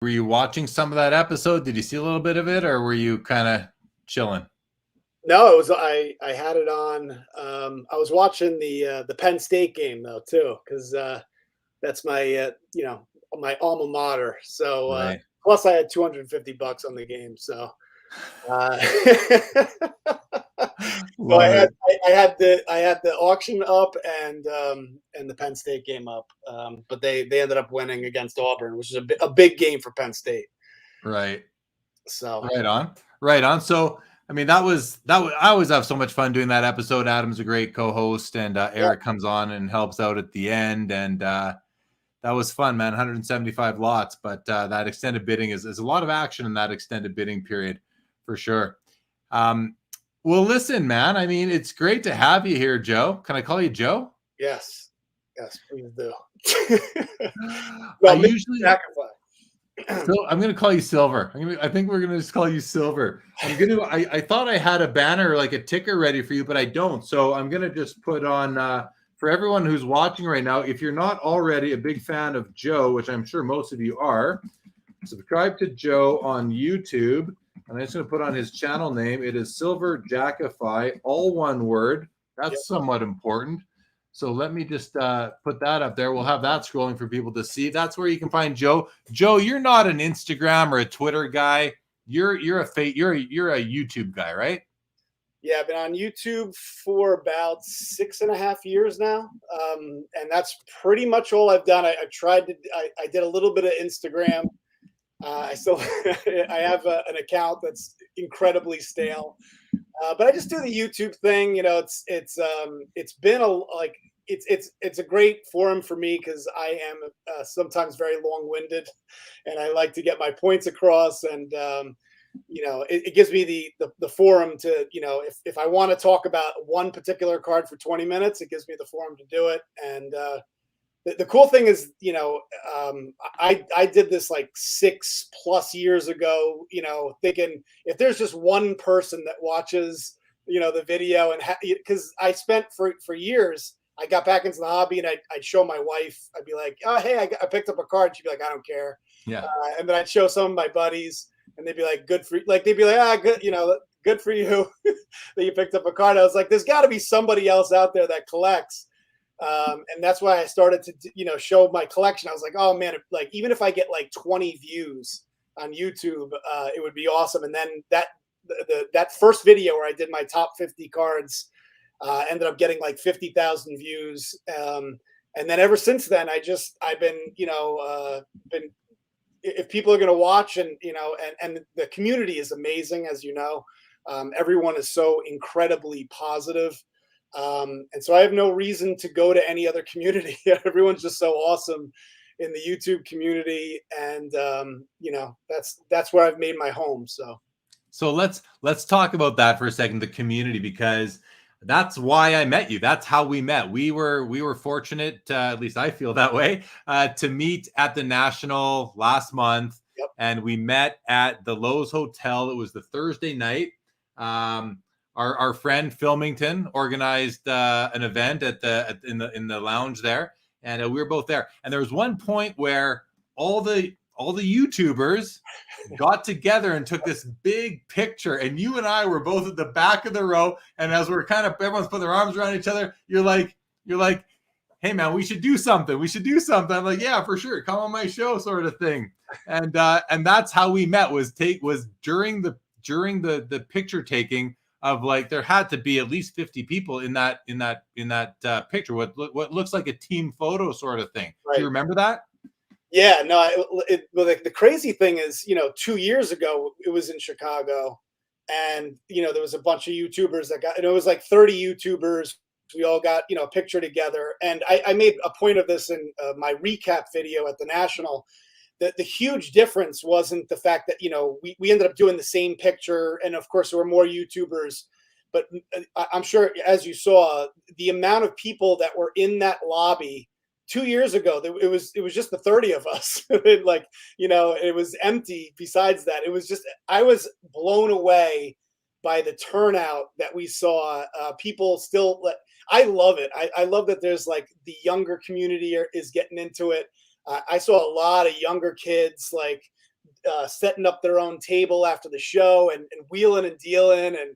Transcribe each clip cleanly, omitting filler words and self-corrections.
Were you watching some of that episode? Did you see a little bit of it, or were you kind of chilling? No, it was I had it on. I was watching the Penn State game though too, because that's my my alma mater. So Right. plus I had $250 on the game. So uh, so Love it. I had the auction up and the Penn State game up. But they ended up winning against Auburn, which is a big game for Penn State. Right. So Right on. Right on. So, I mean, I always have so much fun doing that episode. Adam's a great co-host, and yeah, Eric comes on and helps out at the end. And that was fun, man. 175 lots, but that extended bidding is a lot of action in that extended bidding period for sure. Well, listen, man. I mean, it's great to have you here, Joe. Can I call you Joe? yes, please do. I Well, usually Jackify. So I'm gonna call you Silver. I think we're gonna just call you Silver. I thought I had a banner, like a ticker ready for you, but I don't. So I'm gonna just put on for everyone who's watching right now. If you're not already a big fan of Joe, which I'm sure most of you are, subscribe to Joe on YouTube. And I'm just gonna put on his channel name. It is SilverJackify, all one word. Yep. That's somewhat important. So let me just put that up there. We'll have that scrolling for people to see. That's where you can find Joe. Joe, you're not an Instagram or a Twitter guy. You're a YouTube guy, right? Yeah, I've been on YouTube for about 6.5 years now, and that's pretty much all I've done. I tried to. I did a little bit of Instagram. I still I have an account that's incredibly stale, but I just do the YouTube thing. You know, it's been it's a great forum for me because I am sometimes very long-winded, and I like to get my points across. And it gives me the forum to if I want to talk about one particular card for 20 minutes, it gives me the forum to do it. And the cool thing is, I did this like 6+ years ago, thinking if there's just one person that watches, the video, and because I spent for years, I got back into the hobby and I'd show my wife, I'd be like, oh, hey, I picked up a card. She'd be like, I don't care. Yeah. And then I'd show some of my buddies and they'd be like, good for you. Like, they'd be like, good, good for you that you picked up a card. I was like, there's got to be somebody else out there that collects. And that's why I started to, show my collection. I was like, oh man, like even if I get like 20 views on YouTube, it would be awesome. And then that first video where I did my top 50 cards ended up getting like 50,000 views. And then ever since then, I've been, if people are going to watch and the community is amazing, as you know, everyone is so incredibly positive. And so I have no reason to go to any other community. Everyone's just so awesome in the YouTube community. And, that's where I've made my home. So let's talk about that for a second, the community, because that's why I met you. That's how we met. We were fortunate, at least I feel that way, to meet at the National last month. Yep. And we met at the Lowe's Hotel. It was the Thursday night. Our friend Filmington organized an event in the lounge there, and we were both there. And there was one point where all the YouTubers got together and took this big picture, and you and I were both at the back of the row. And as we're everyone's putting their arms around each other, you're like, hey man, we should do something. I'm like, yeah, for sure, come on my show, sort of thing. And that's how we met. Was during the picture taking of, like, there had to be at least 50 people in that picture. What looks like a team photo sort of thing. Right. Do you remember that? Yeah, no. The crazy thing is, 2 years ago it was in Chicago, and there was a bunch of YouTubers that got, and it was like 30 YouTubers. We all got a picture together, and I made a point of this in my recap video at the National. The huge difference wasn't the fact that we ended up doing the same picture, and of course there were more YouTubers, but I'm sure, as you saw, the amount of people that were in that lobby 2 years ago, it was just the 30 of us. It was empty. Besides that, it was just, I was blown away by the turnout that we saw. People still, I love it. I love that there's like the younger community is getting into it. I saw a lot of younger kids, like setting up their own table after the show and wheeling and dealing. And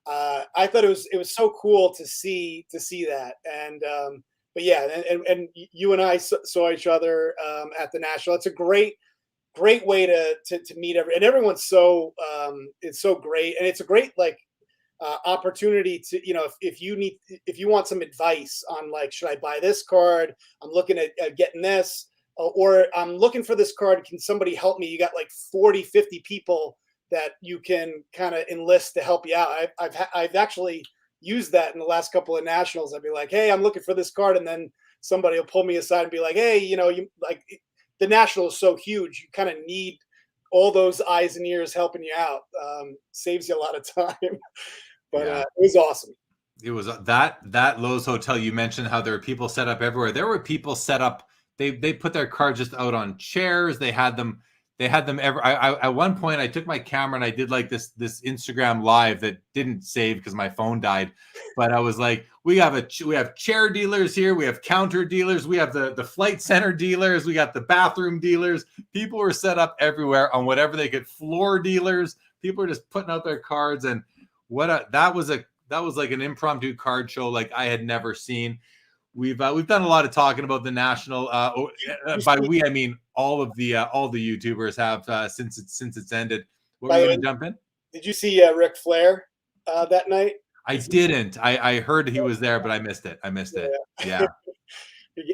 I thought it was so cool to see that. And but yeah, and you and I saw each other at the National. It's a great way to meet and everyone's so it's so great, and it's a great like opportunity to, you know, if you want some advice on like, should I buy this card? I'm looking at getting this, or I'm looking for this card. Can somebody help me? You got like 40, 50 people that you can kind of enlist to help you out. I've actually used that in the last couple of Nationals. I'd be like, hey, I'm looking for this card, and then somebody will pull me aside and be like, hey, you know, you like the National is so huge, you kind of need all those eyes and ears helping you out. Saves you a lot of time. But it was awesome. It was that Lowe's Hotel. You mentioned how there were people set up everywhere. There were people set up. They put their cards just out on chairs. They had them ever. At one point, I took my camera and I did like this Instagram live that didn't save because my phone died. But I was like, we have chair dealers here. We have counter dealers. We have the flight center dealers. We got the bathroom dealers. People were set up everywhere on whatever they could. Floor dealers. People were just putting out their cards, and that was like an impromptu card show like I had never seen. We've done a lot of talking about the National. By we, I mean all the YouTubers have since it's ended. What were you going to jump in? Did you see Ric Flair that night? I didn't. I heard he was there, but I missed it. Yeah.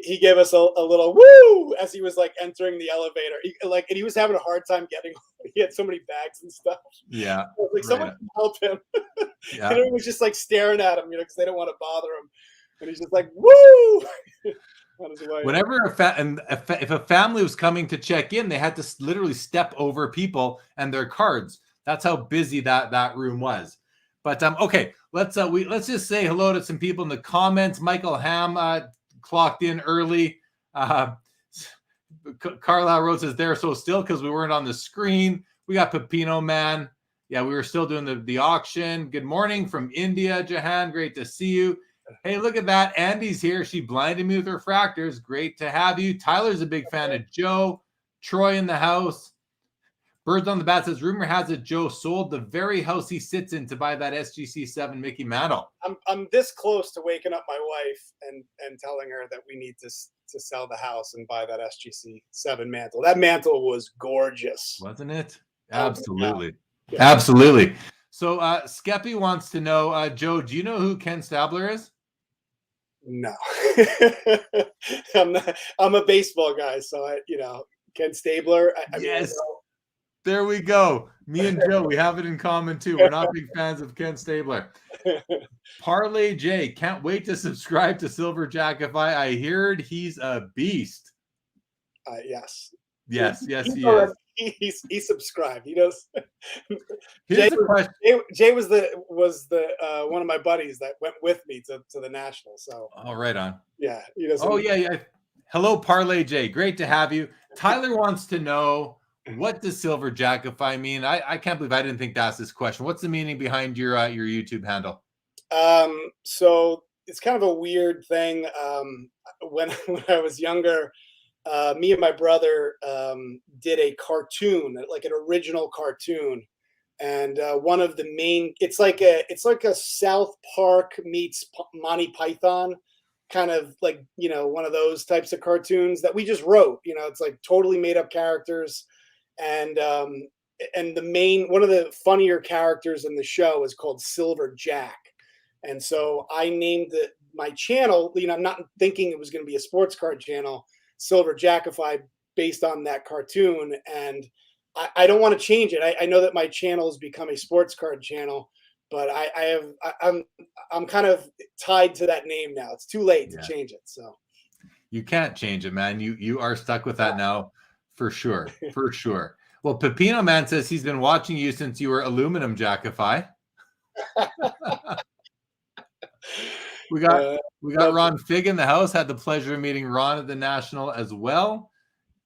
He gave us a little woo as he was like entering the elevator. And he was having a hard time getting. He had so many bags and stuff. Yeah. Like someone can help him. Yeah. And everyone was just like staring at him, you know, because they don't want to bother him. And he's just like, woo! Whenever if a family was coming to check in, they had to literally step over people and their cards. That's how busy that room was. But okay, let's just say hello to some people in the comments. Michael Ham clocked in early. Carlisle Road says they're so still because we weren't on the screen. We got Pepino Man. Yeah, we were still doing the auction. Good morning from India, Jahan. Great to see you. Hey, look at that. Andy's here. She blinded me with refractors. Great to have you. Tyler's a big fan of Joe. Troy in the house. Birds on the Bat says, rumor has it Joe sold the very house he sits in to buy that SGC7 Mickey Mantle. I'm this close to waking up my wife and telling her that we need to sell the house and buy that SGC7 Mantle. That Mantle was gorgeous. Wasn't it? Absolutely. Yeah. Absolutely. So Skeppy wants to know, Joe, do you know who Ken Stabler is? No. I'm a baseball guy, so Ken Stabler. Yes. There we go. Me and Joe, we have it in common too. We're not big fans of Ken Stabler. Parlay J, can't wait to subscribe to SilverJackify. I heard he's a beast. Yes. Yes, he is. He subscribed. He does. Jay was the one of my buddies that went with me to the National. So right on. Yeah. Yeah. Hello, Parlay J. Great to have you. Tyler wants to know, what does SilverJackify mean? I can't believe I didn't think to ask this question. What's the meaning behind your YouTube handle? So it's kind of a weird thing. When I was younger, me and my brother did a cartoon, like an original cartoon, and one of the main it's like a South Park meets Monty Python, kind of like, one of those types of cartoons that we just wrote. It's like totally made up characters, and one of the funnier characters in the show is called Silver Jack, and so I named my channel. I'm not thinking it was going to be a sports card channel, SilverJackify, based on that cartoon, and I don't want to change it. I know that my channel has become a sports card channel, but I'm kind of tied to that name now. It's too late to change it. So you can't change it, man. You are stuck with that now, for sure, for sure. Well, Pepino Man says he's been watching you since you were Aluminum Jackify. We got Ron Fig in the house. Had the pleasure of meeting Ron at the National as well.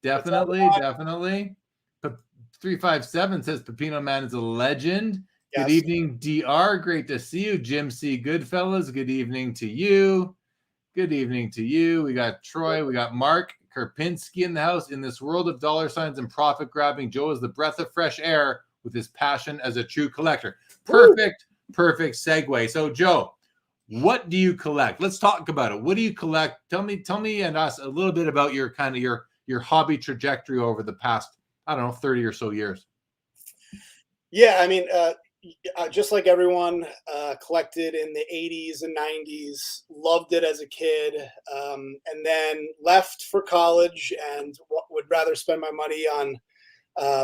Definitely. 357 says Pepino Man is a legend. Yes. Good evening, DR. Great to see you. Jim C. Goodfellas. Good evening to you. Good evening to you. We got Troy. We got Mark. Karpinski in the house. In this world of dollar signs and profit grabbing, Joe is the breath of fresh air with his passion as a true collector. Perfect segue. So, Joe, what do you collect? Let's talk about it. What do you collect? Tell me and us a little bit about your kind of your hobby trajectory over the past, I don't know, 30 or so years. Yeah, I mean, just like everyone, collected in the 80s and 90s, loved it as a kid, and then left for college and would rather spend my money on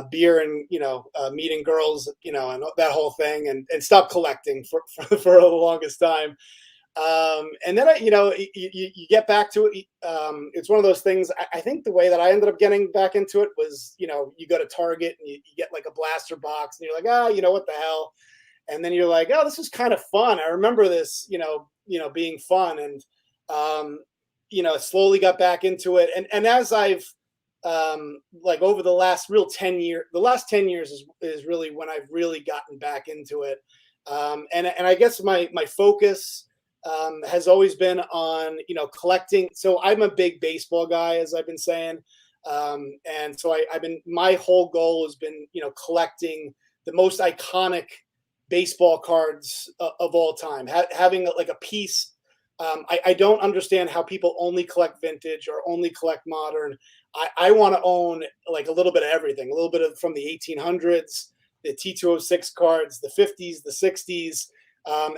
beer and, meeting girls, and that whole thing, and stop collecting for the longest time. And then you get back to it. It's one of those things. I think the way that I ended up getting back into it was, you go to Target and you get like a blaster box, and you're like, what the hell? And then you're like, oh, this is kind of fun. I remember this, being fun, and slowly got back into it. And as I've like over the last 10 years is really when I've really gotten back into it. And I guess my focus has always been on, collecting. So I'm a big baseball guy, as I've been saying. And so my whole goal has been, collecting the most iconic baseball cards of all time, having like a piece. I don't understand how people only collect vintage or only collect modern. I want to own like a little bit of everything, a little bit of from the 1800s, the T206 cards, the 50s, the 60s.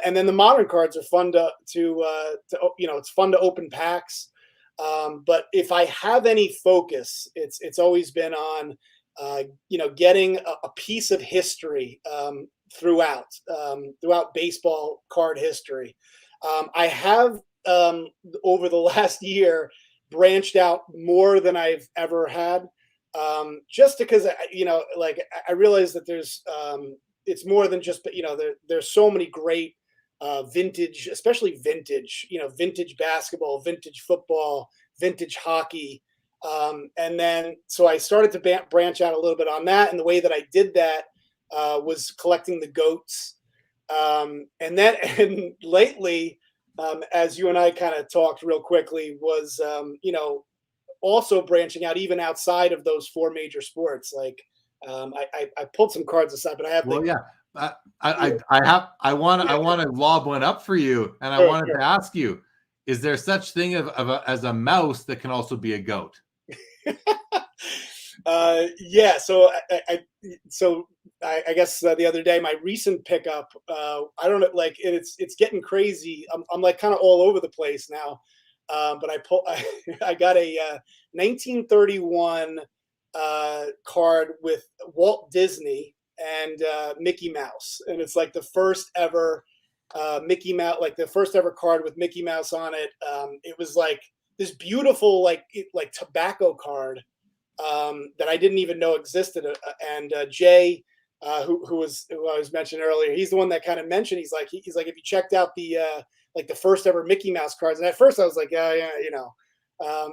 And then the modern cards are fun to it's fun to open packs. But if I have any focus, it's always been on, getting a piece of history throughout baseball card history. I have over the last year branched out more than I've ever had, just because I realize that there's it's more than just, there's so many great vintage, especially vintage, vintage basketball, vintage football, vintage hockey. And then, so I started to branch out a little bit on that. And the way that I did that was collecting the GOATs. And lately, as you and I kind of talked real quickly, was, also branching out even outside of those four major sports. Like, I pulled some cards aside, but I have. Well, yeah, I want to lob one up for you, and I wanted to ask you: is there such thing as a mouse that can also be a goat? Yeah. So I guess the other day, my recent pickup, I don't know, like it's getting crazy. I'm like kind of all over the place now. But I got a 1931 card with Walt Disney and Mickey Mouse, and it's like the first ever Mickey Mouse, like the first ever card with Mickey Mouse on it. It was like this beautiful like tobacco card that I didn't even know existed. And Jay, who I was mentioning earlier, he's the one that kind of mentioned. He's like, if you checked out the like the first ever Mickey Mouse cards, and at first I was like, yeah,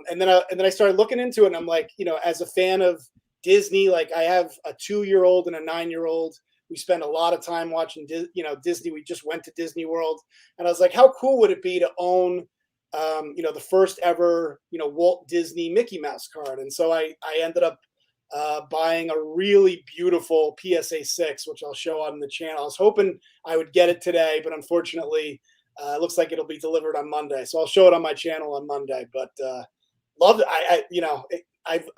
and then I started looking into it, and I'm like, as a fan of Disney, like I have a 2-year-old and a 9-year-old. We spend a lot of time watching, Disney. We just went to Disney World, and I was like, how cool would it be to own, the first ever, Walt Disney Mickey Mouse card? And so I ended up buying a really beautiful PSA 6, which I'll show on the channel. I was hoping I would get it today, but unfortunately, it looks like it'll be delivered on Monday. So I'll show it on my channel on Monday. But loved it.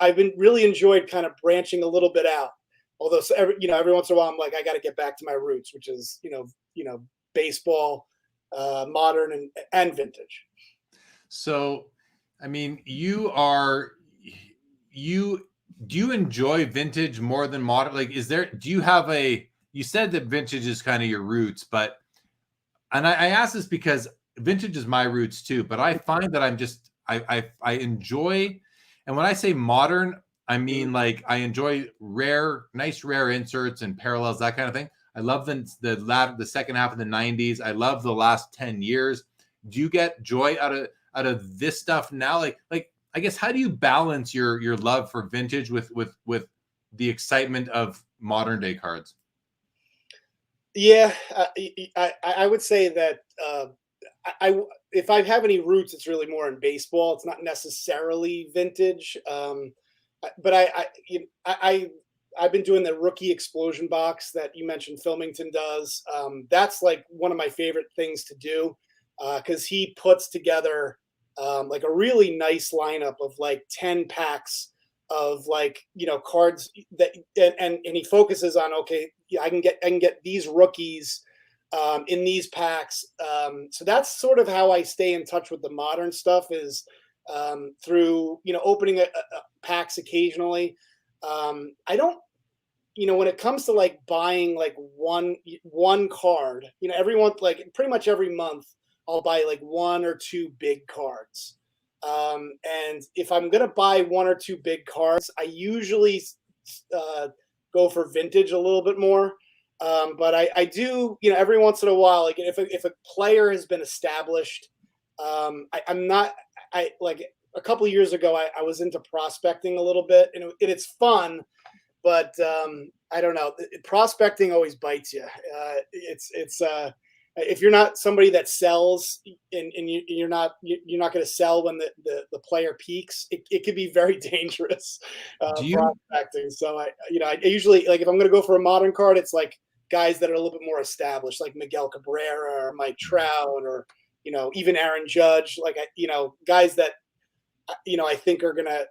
I've been really enjoyed kind of branching a little bit out. Although every once in a while I'm like, I got to get back to my roots, which is baseball, modern and vintage. So, I mean, do you enjoy vintage more than modern? Like, do you have you said that vintage is kind of your roots, and I ask this because vintage is my roots too, but I find that I enjoy, and when I say modern, I mean like I enjoy nice rare inserts and parallels, that kind of thing. I love the second half of the 90s. I love the last 10 years. Do you get joy out of this stuff now? Like I guess, how do you balance your love for vintage with the excitement of modern day cards? Yeah, I would say that if I have any roots, it's really more in baseball. It's not necessarily vintage. But I've been doing the rookie explosion box that you mentioned Filmington does. That's like one of my favorite things to do because he puts together like a really nice lineup of like 10 packs of like, cards that, and he focuses on, okay, yeah, I can get these rookies in these packs. So that's sort of how I stay in touch with the modern stuff is through, opening packs occasionally. I don't, when it comes to like buying like one card, everyone, like pretty much every month I'll buy like one or two big cards. And if I'm gonna buy one or two big cards, I usually go for vintage a little bit more. But I do, every once in a while, like if a player has been established, I'm not. I like a couple of years ago, I was into prospecting a little bit, and it's fun, but I don't know. Prospecting always bites you. It's if you're not somebody that sells and you're not going to sell when the player peaks, it could be very dangerous prospecting. So I usually, like, if I'm going to go for a modern card, it's like guys that are a little bit more established, like Miguel Cabrera or Mike Trout or even Aaron Judge, like guys that I think are going to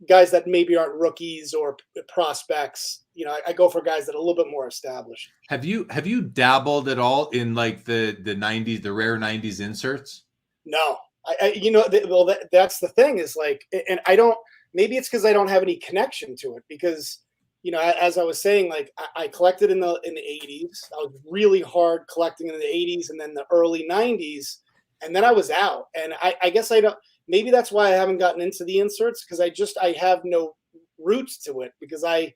guys that maybe aren't rookies or prospects. I go for guys that are a little bit more established. Have you dabbled at all in like the 90s, the rare 90s inserts? No, that's the thing is like, and I don't, maybe it's because I don't have any connection to it because, as I was saying, like I collected in the 80s. I was really hard collecting in the 80s and then the early 90s. And then I was out. And I guess I don't, maybe that's why I haven't gotten into the inserts because I have no roots to it because I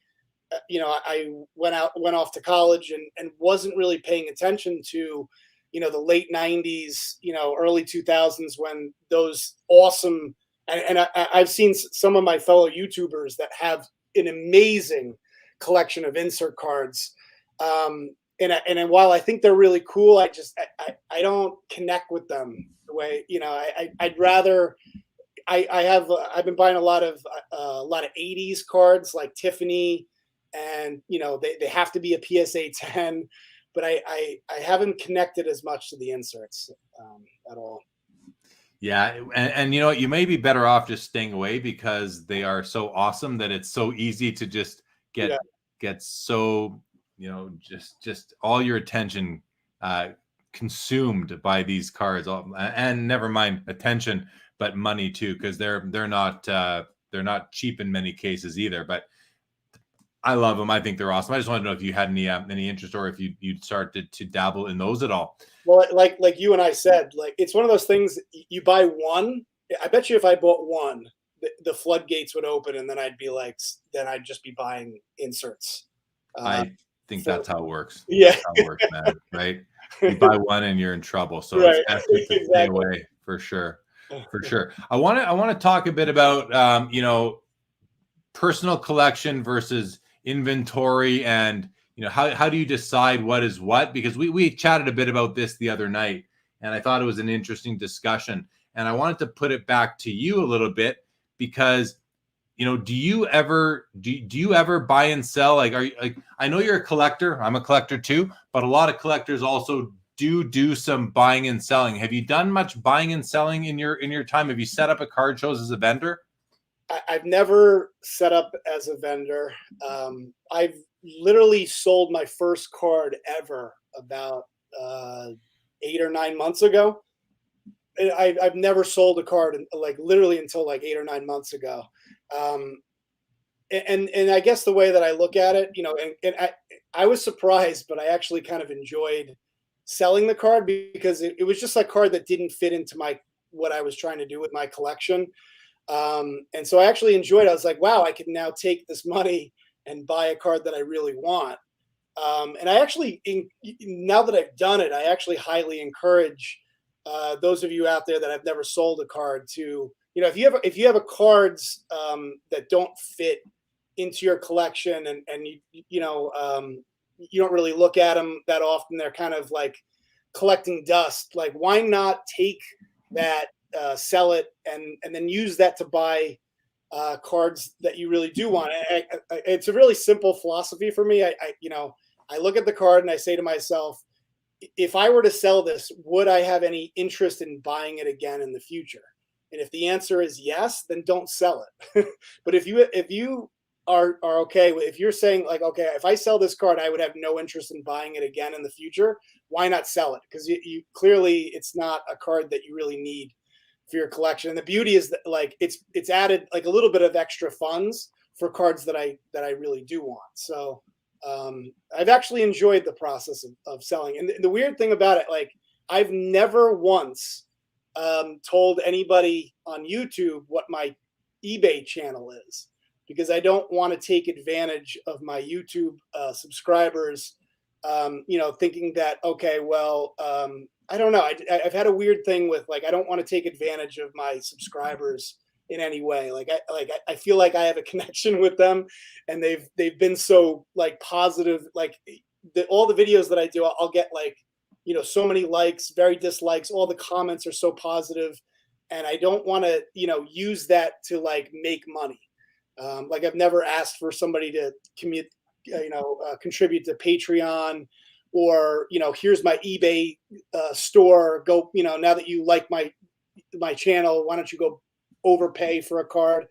went off to college and wasn't really paying attention to, the late 90s, early 2000s when those awesome, and I've seen some of my fellow YouTubers that have an amazing collection of insert cards. And while I think they're really cool, I don't connect with them the way, I'd rather, I've been buying a lot of 80s cards like Tiffany, and they have to be a PSA 10, but I haven't connected as much to the inserts at all. Yeah, and you may be better off just staying away because they are so awesome that it's so easy to just get so just all your attention consumed by these cards, and never mind attention, but money too, because they're not cheap in many cases either. But I love them. I think they're awesome. I just want to know if you had any interest or if you'd started to dabble in those at all. Well, like you and I said, like it's one of those things. You buy one. I bet you if I bought one, the floodgates would open, and then I'd just be buying inserts. I think that's how it works. Yeah, that's how it works, man. Right? You buy one and you're in trouble. So right. It's best to stay away for sure. For sure. I want to talk a bit about personal collection versus inventory, and how do you decide what is what? Because we chatted a bit about this the other night, and I thought it was an interesting discussion. And I wanted to put it back to you a little bit because do you ever buy and sell? Like, are you like, I know you're a collector. I'm a collector too, but a lot of collectors also do some buying and selling. Have you done much buying and selling in your time? Have you set up a card shows as a vendor? I've never set up as a vendor. I've literally sold my first card ever about 8 or 9 months ago. I've never sold a card like literally until like 8 or 9 months ago. And I guess the way that I look at it, and I was surprised, but I actually kind of enjoyed selling the card because it was just a card that didn't fit into what I was trying to do with my collection. And so I actually enjoyed it. I was like, wow, I can now take this money and buy a card that I really want. And I actually, now that I've done it, I actually highly encourage those of you out there that have never sold a card to, if you have a cards that don't fit into your collection and you don't really look at them that often, they're kind of like collecting dust. Like, why not take that, sell it, and then use that to buy cards that you really do want. It's a really simple philosophy for me. I look at the card and I say to myself, if I were to sell this, would I have any interest in buying it again in the future? And if the answer is yes, then don't sell it. But if you are okay with, if you're saying like, okay, if I sell this card, I would have no interest in buying it again in the future, why not sell it? Because you clearly, it's not a card that you really need for your collection. And the beauty is that like it's added like a little bit of extra funds for cards that I really do want. So I've actually enjoyed the process of selling. And the weird thing about it, like, I've never once told anybody on YouTube what my eBay channel is, because I don't want to take advantage of my YouTube subscribers, thinking that, okay, well, I don't know. I've had a weird thing with, like, I don't want to take advantage of my subscribers in any way. I feel like I have a connection with them, and they've been so like positive. Like all the videos that I do, I'll get like, so many likes, very dislikes. All the comments are so positive, and I don't want to, use that to like make money. Like, I've never asked for somebody to contribute to Patreon, or here's my eBay store. Go, now that you like my channel, why don't you go overpay for a card?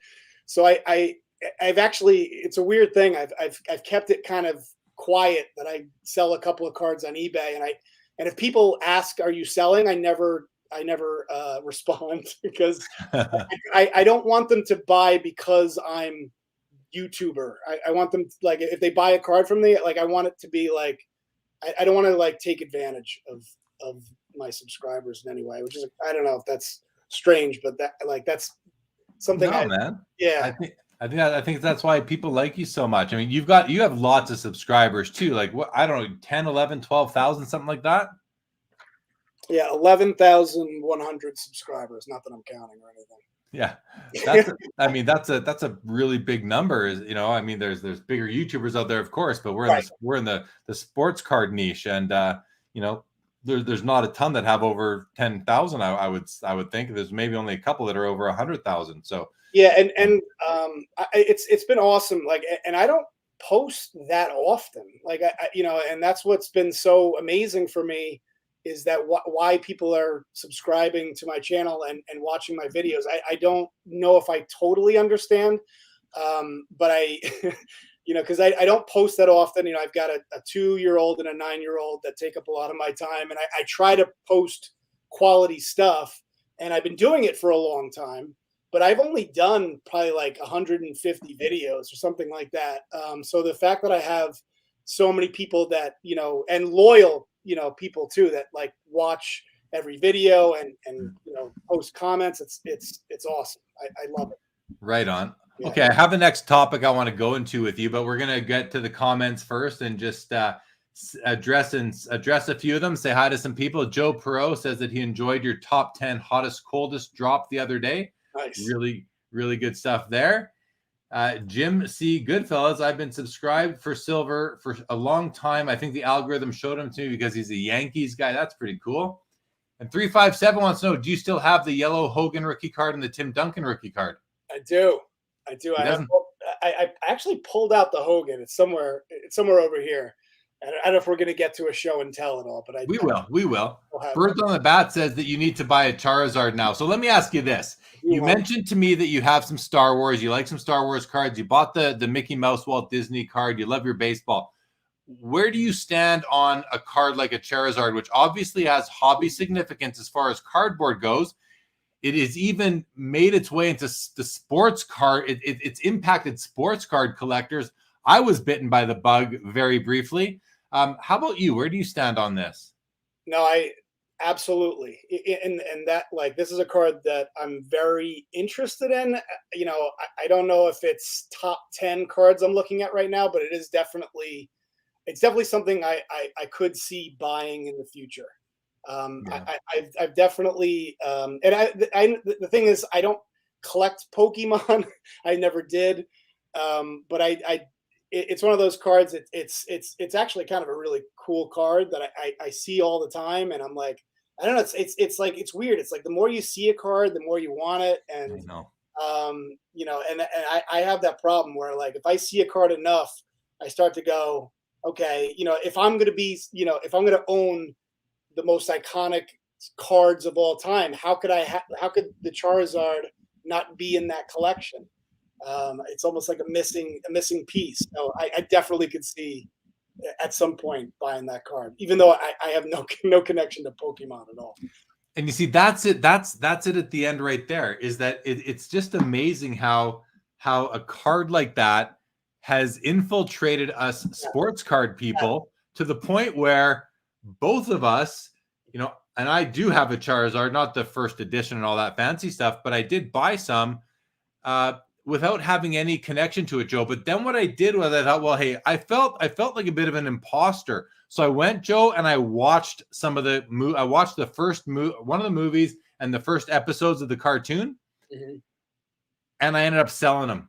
So I've actually, it's a weird thing. I've kept it kind of quiet that I sell a couple of cards on eBay, and if people ask, "Are you selling?" I never respond, because I don't want them to buy because I'm YouTuber. I want them, like, if they buy a card from me, like, I want it to be like, I don't want to like take advantage of my subscribers in any way, which is, I don't know if that's strange, but that's something. No, man. Yeah. I think that's why people like you so much. I mean, you have lots of subscribers too. Like, what, I don't know, 10, 11, 12,000, something like that. Yeah, 11,100 subscribers. Not that I'm counting or anything. Yeah, that's a really big number. I mean, there's bigger YouTubers out there, of course, but we're in the sports card niche, and there's not a ton that have over 10,000. I would think there's maybe only a couple that are over 100,000. So yeah, and it's been awesome. Like, and I don't post that often. Like, and that's what's been so amazing for me, is that why people are subscribing to my channel and watching my videos. I don't know if I totally understand, but because I don't post that often. I've got a 2-year-old and a 9-year-old that take up a lot of my time, and I try to post quality stuff, and I've been doing it for a long time, but I've only done probably like 150 videos or something like that. So the fact that I have so many people that, and loyal, people too, that like watch every video and post comments, it's awesome. I love it. Right on. Yeah. Okay, I have the next topic I want to go into with you, but we're gonna get to the comments first and just address a few of them. Say hi to some people. Joe Perot says that he enjoyed your top 10 hottest coldest drop the other day. Nice. Really, really good stuff there. Jim C. Goodfellas, I've been subscribed for Silver for a long time. I think the algorithm showed him to me because he's a Yankees guy. That's pretty cool. And 357 wants to know, do you still have the yellow Hogan rookie card and the Tim Duncan rookie card? I do. I actually pulled out the Hogan. It's somewhere over here. I don't know if we're going to get to a show and tell at all, but we will. Birds on the Bat says that you need to buy a Charizard now. So let me ask you this. You mentioned to me that you have some Star Wars. You like some Star Wars cards. You bought the Mickey Mouse Walt Disney card. You love your baseball. Where do you stand on a card like a Charizard, which obviously has hobby significance as far as cardboard goes? It has even made its way into the sports card. It's impacted sports card collectors. I was bitten by the bug very briefly. How about you? Where do you stand on this? No, I absolutely. And that, like, this is a card that I'm very interested in. I don't know if it's top 10 cards I'm looking at right now, but it's definitely something I could see buying in the future. I've definitely, and the thing is, I don't collect Pokemon. I never did. But it's one of those cards. It's actually kind of a really cool card that I see all the time, and I'm like, I don't know. It's like it's weird. It's like the more you see a card, the more you want it, and I know. you know, and I have that problem where like if I see a card enough, I start to go, okay, you know, if I'm gonna be, you know, if I'm gonna own the most iconic cards of all time, how could how could the Charizard not be in that collection? It's almost like a missing piece. So I definitely could see at some point buying that card, even though I have no connection to Pokemon at all. And you see, that's it. That's it at the end right there. Is that it's just amazing how a card like that has infiltrated us sports card people to the point where both of us, you know, and I do have a Charizard, not the first edition and all that fancy stuff, but I did buy some without having any connection to it, Joe. But then what I did was I thought, well, hey, I felt like a bit of an imposter. So I went, Joe, and I watched I watched the first one of the movies and the first episodes of the cartoon, and I ended up selling them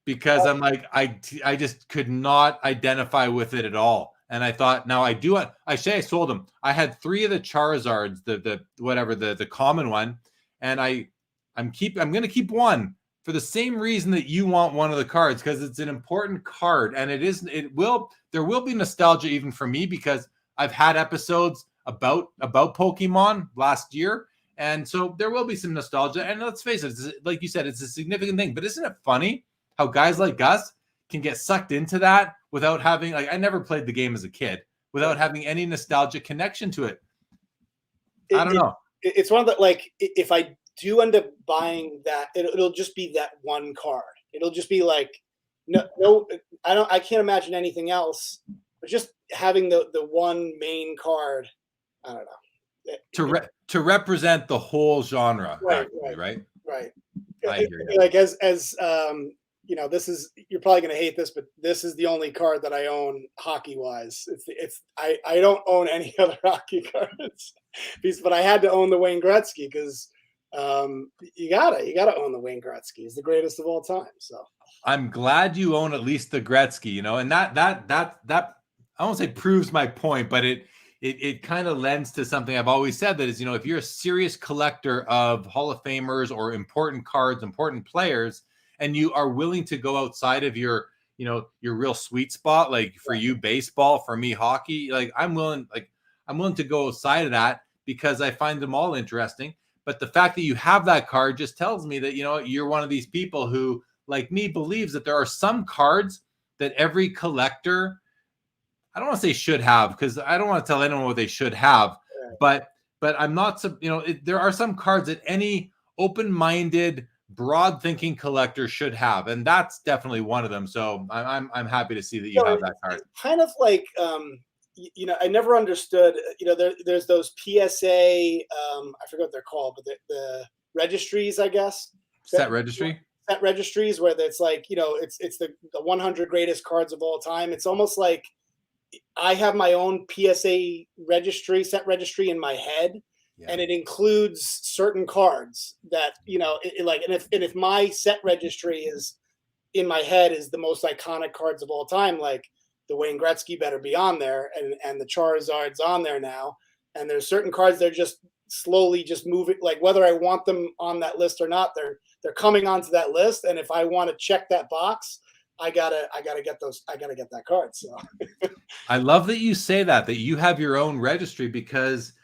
because I'm like, I just could not identify with it at all. And I thought, now I do. I sold them. I had 3 of the Charizards, the common one, and I'm going to keep one for the same reason that you want one of the cards, because it's an important card, and there will be nostalgia even for me because I've had episodes about Pokemon last year, and so there will be some nostalgia. And let's face it, like you said, it's a significant thing. But isn't it funny how guys like us can get sucked into that without having, like, I never played the game as a kid, without having any nostalgic connection to it? I don't know. It's one of the, like, if I do end up buying that, it'll just be that one card. It'll just be like, no, I can't imagine anything else, but just having the one main card. I don't know. To represent the whole genre, right. I hear you. Like as you know, you're probably going to hate this, but this is the only card that I own hockey wise. I don't own any other hockey cards, but I had to own the Wayne Gretzky because you gotta own the Wayne Gretzky. He's the greatest of all time. So I'm glad you own at least the Gretzky, you know, and that I won't say proves my point, but it kind of lends to something I've always said, that is, you know, if you're a serious collector of Hall of Famers or important cards, important players, and you are willing to go outside of your, you know, your real sweet spot, like for you baseball, for me hockey, like I'm willing to go outside of that because I find them all interesting. But the fact that you have that card just tells me that, you know, you're one of these people who, like me, believes that there are some cards that every collector, I don't want to say should have, because I don't want to tell anyone what they should have, but I'm not, you know, there are some cards that any open-minded, broad-thinking collector should have, and that's definitely one of them. So I'm happy to see that you have that card. Kind of like, you know, I never understood, you know, there's those PSA, I forget what they're called, but the registries, I guess. Set registries where it's like, you know, it's the 100 greatest cards of all time. It's almost like I have my own PSA set registry in my head, and it includes certain cards that, you know, and if my set registry is in my head is the most iconic cards of all time, like the Wayne Gretzky better be on there, and the Charizard's on there now, and there's certain cards that are just slowly just moving, like whether I want them on that list or not, they're coming onto that list, and if I want to check that box, I gotta get that card. So I love that you say that you have your own registry, because,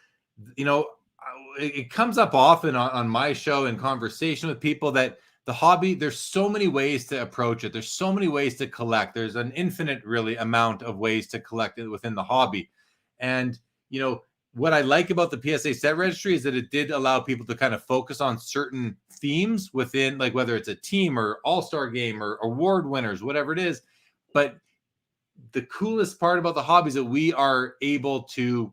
you know, it comes up often on my show in conversation with people that the hobby, there's so many ways to approach it. There's so many ways to collect. There's an infinite really amount of ways to collect it within the hobby. And, you know, what I like about the PSA set registry is that it did allow people to kind of focus on certain themes within, like whether it's a team or all-star game or award winners, whatever it is. But the coolest part about the hobby is that we are able to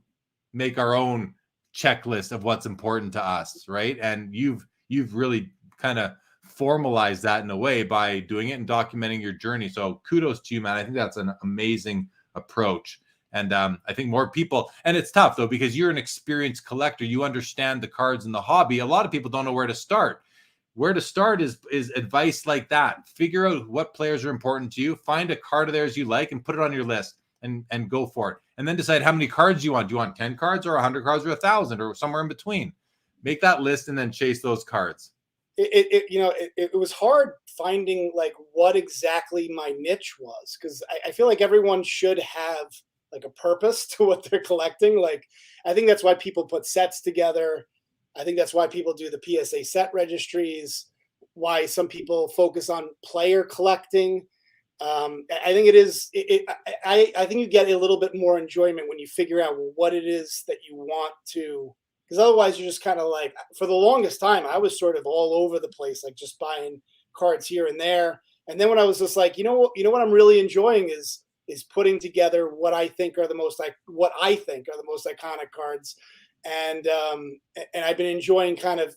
make our own checklist of what's important to us, right? And you've really kind of formalized that in a way by doing it and documenting your journey. So kudos to you, man. I think that's an amazing approach. And I think more people, and it's tough though, because you're an experienced collector, you understand the cards in the hobby. A lot of people don't know where to start. where to start is advice like that. Figure out what players are important to you. Find a card of theirs you like and put it on your list and go for it. And then decide how many cards you want. Do you want 10 cards or 100 cards or 1,000 or somewhere in between? Make that list and then chase those cards. It was hard finding like what exactly my niche was, because I feel like everyone should have like a purpose to what they're collecting. Like, I think that's why people put sets together. I think that's why people do the PSA set registries, why some people focus on player collecting. I think I think you get a little bit more enjoyment when you figure out what it is that you want to, because otherwise you're just kind of like, for the longest time, I was sort of all over the place, like just buying cards here and there. And then when I was just like, what I'm really enjoying is putting together what I think are the most iconic cards. And I've been enjoying kind of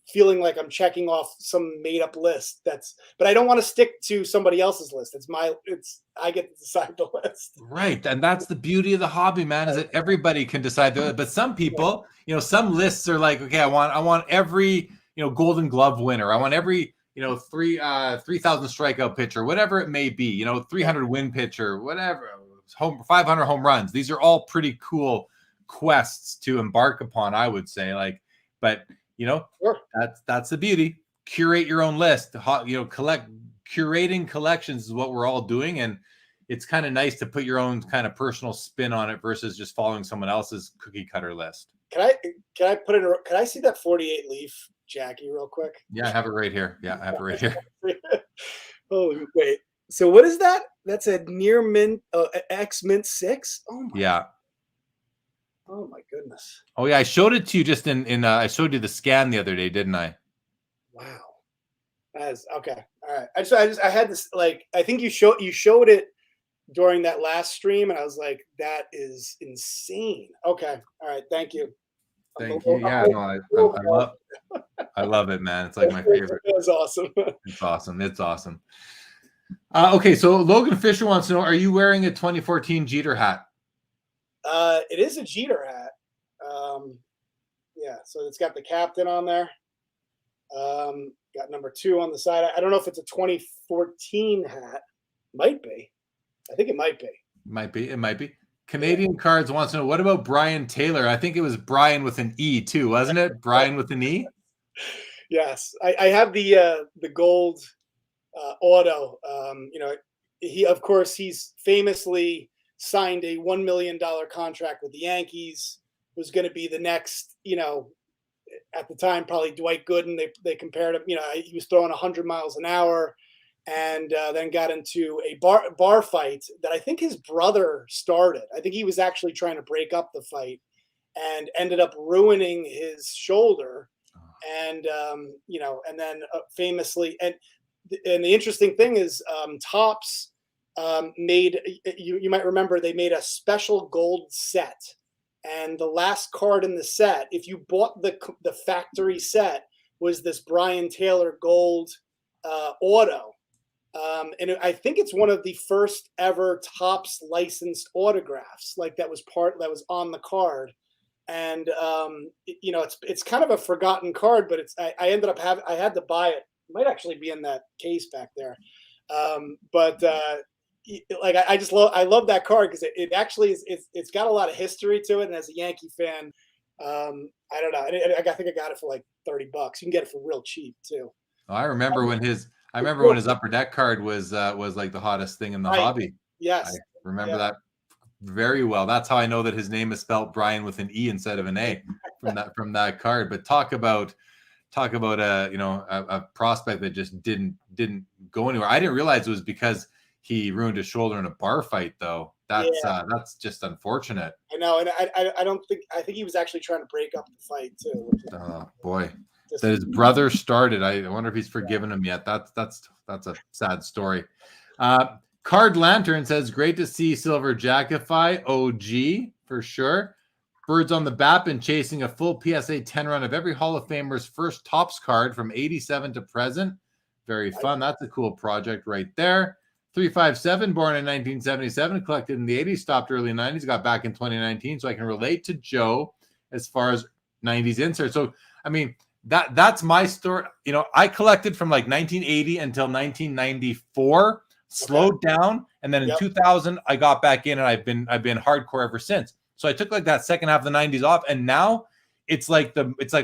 feeling like I'm checking off some made up list. But I don't want to stick to somebody else's list. I get to decide the list. Right. And that's the beauty of the hobby, man, is that everybody can decide. But some people, some lists are like, okay, I want every, Golden Glove winner. I want every, 3,000 strikeout pitcher, whatever it may be, 300 win pitcher, whatever, 500 home runs. These are all pretty cool quests to embark upon, I would say. But sure. That's the beauty. Curate your own list. Curating collections is what we're all doing, and it's kind of nice to put your own kind of personal spin on it versus just following someone else's cookie cutter list. Can I see that 48 leaf, Jackie, real quick? Yeah, I have it right here. Oh, wait. So what is that? That's a near mint X Mint 6. Oh my. Yeah. Oh my goodness. Oh yeah, I showed it to you just in I showed you the scan the other day, didn't I? Wow. That is okay. All right. I had this, like, I think you showed it during that last stream, and I was like, that is insane. Okay. All right. Thank you. Thank you. Yeah, no, I love it, man. It's like my favorite. That's awesome. It's awesome. Okay, so Logan Fisher wants to know, are you wearing a 2014 Jeter hat? It is a Jeter hat. Yeah, so it's got the captain on there. Got number 2 on the side. I don't know if it's a 2014 hat. Might be. I think it might be. It might be. Canadian Cards wants to know, what about Brian Taylor? I think it was Brian with an E too, wasn't it? Brian with an E? Yes. I have the gold auto. He's famously signed a $1 million contract with the Yankees. Was going to be the next, at the time, probably Dwight Gooden. They compared him, he was throwing 100 miles an hour, and then got into a bar fight that I think his brother started. I think he was actually trying to break up the fight and ended up ruining his shoulder. And, and then famously, and the interesting thing is Topps made, you might remember, they made a special gold set. And the last card in the set, if you bought the factory set, was this Brian Taylor gold auto. And I think it's one of the first ever Topps licensed autographs, like that was on the card. And it's kind of a forgotten card, but I ended up I had to buy it. It might actually be in that case back there. I love that card because it actually it's got a lot of history to it. And as a Yankee fan, I don't know. I think I got it for like $30. You can get it for real cheap too. Oh, I remember when his Upper Deck card was like the hottest thing in the hobby. Yes. I remember that very well. That's how I know that his name is spelled Brian with an E instead of an A from that card. But talk about a prospect that just didn't go anywhere. I didn't realize it was because he ruined his shoulder in a bar fight, though. That's just unfortunate. I know, and I think he was actually trying to break up the fight too. Oh boy, that his brother started. I wonder if he's forgiven him yet. That's a sad story. Card Lantern says, great to see SilverJackify OG for sure. Birds on the Bat been chasing a full PSA 10 run of every Hall of Famer's first Topps card from 87 to present. Very fun. That's a cool project right there. 357, born in 1977, collected in the 80s, stopped early 90s, got back in 2019. So I can relate to Joe as far as 90s insert. So, I mean, that's my story. You know, I collected from like 1980 until 1994, slowed down, and then in 2000 I got back in, and I've been hardcore ever since. So I took like that second half of the 90s off, and now it's like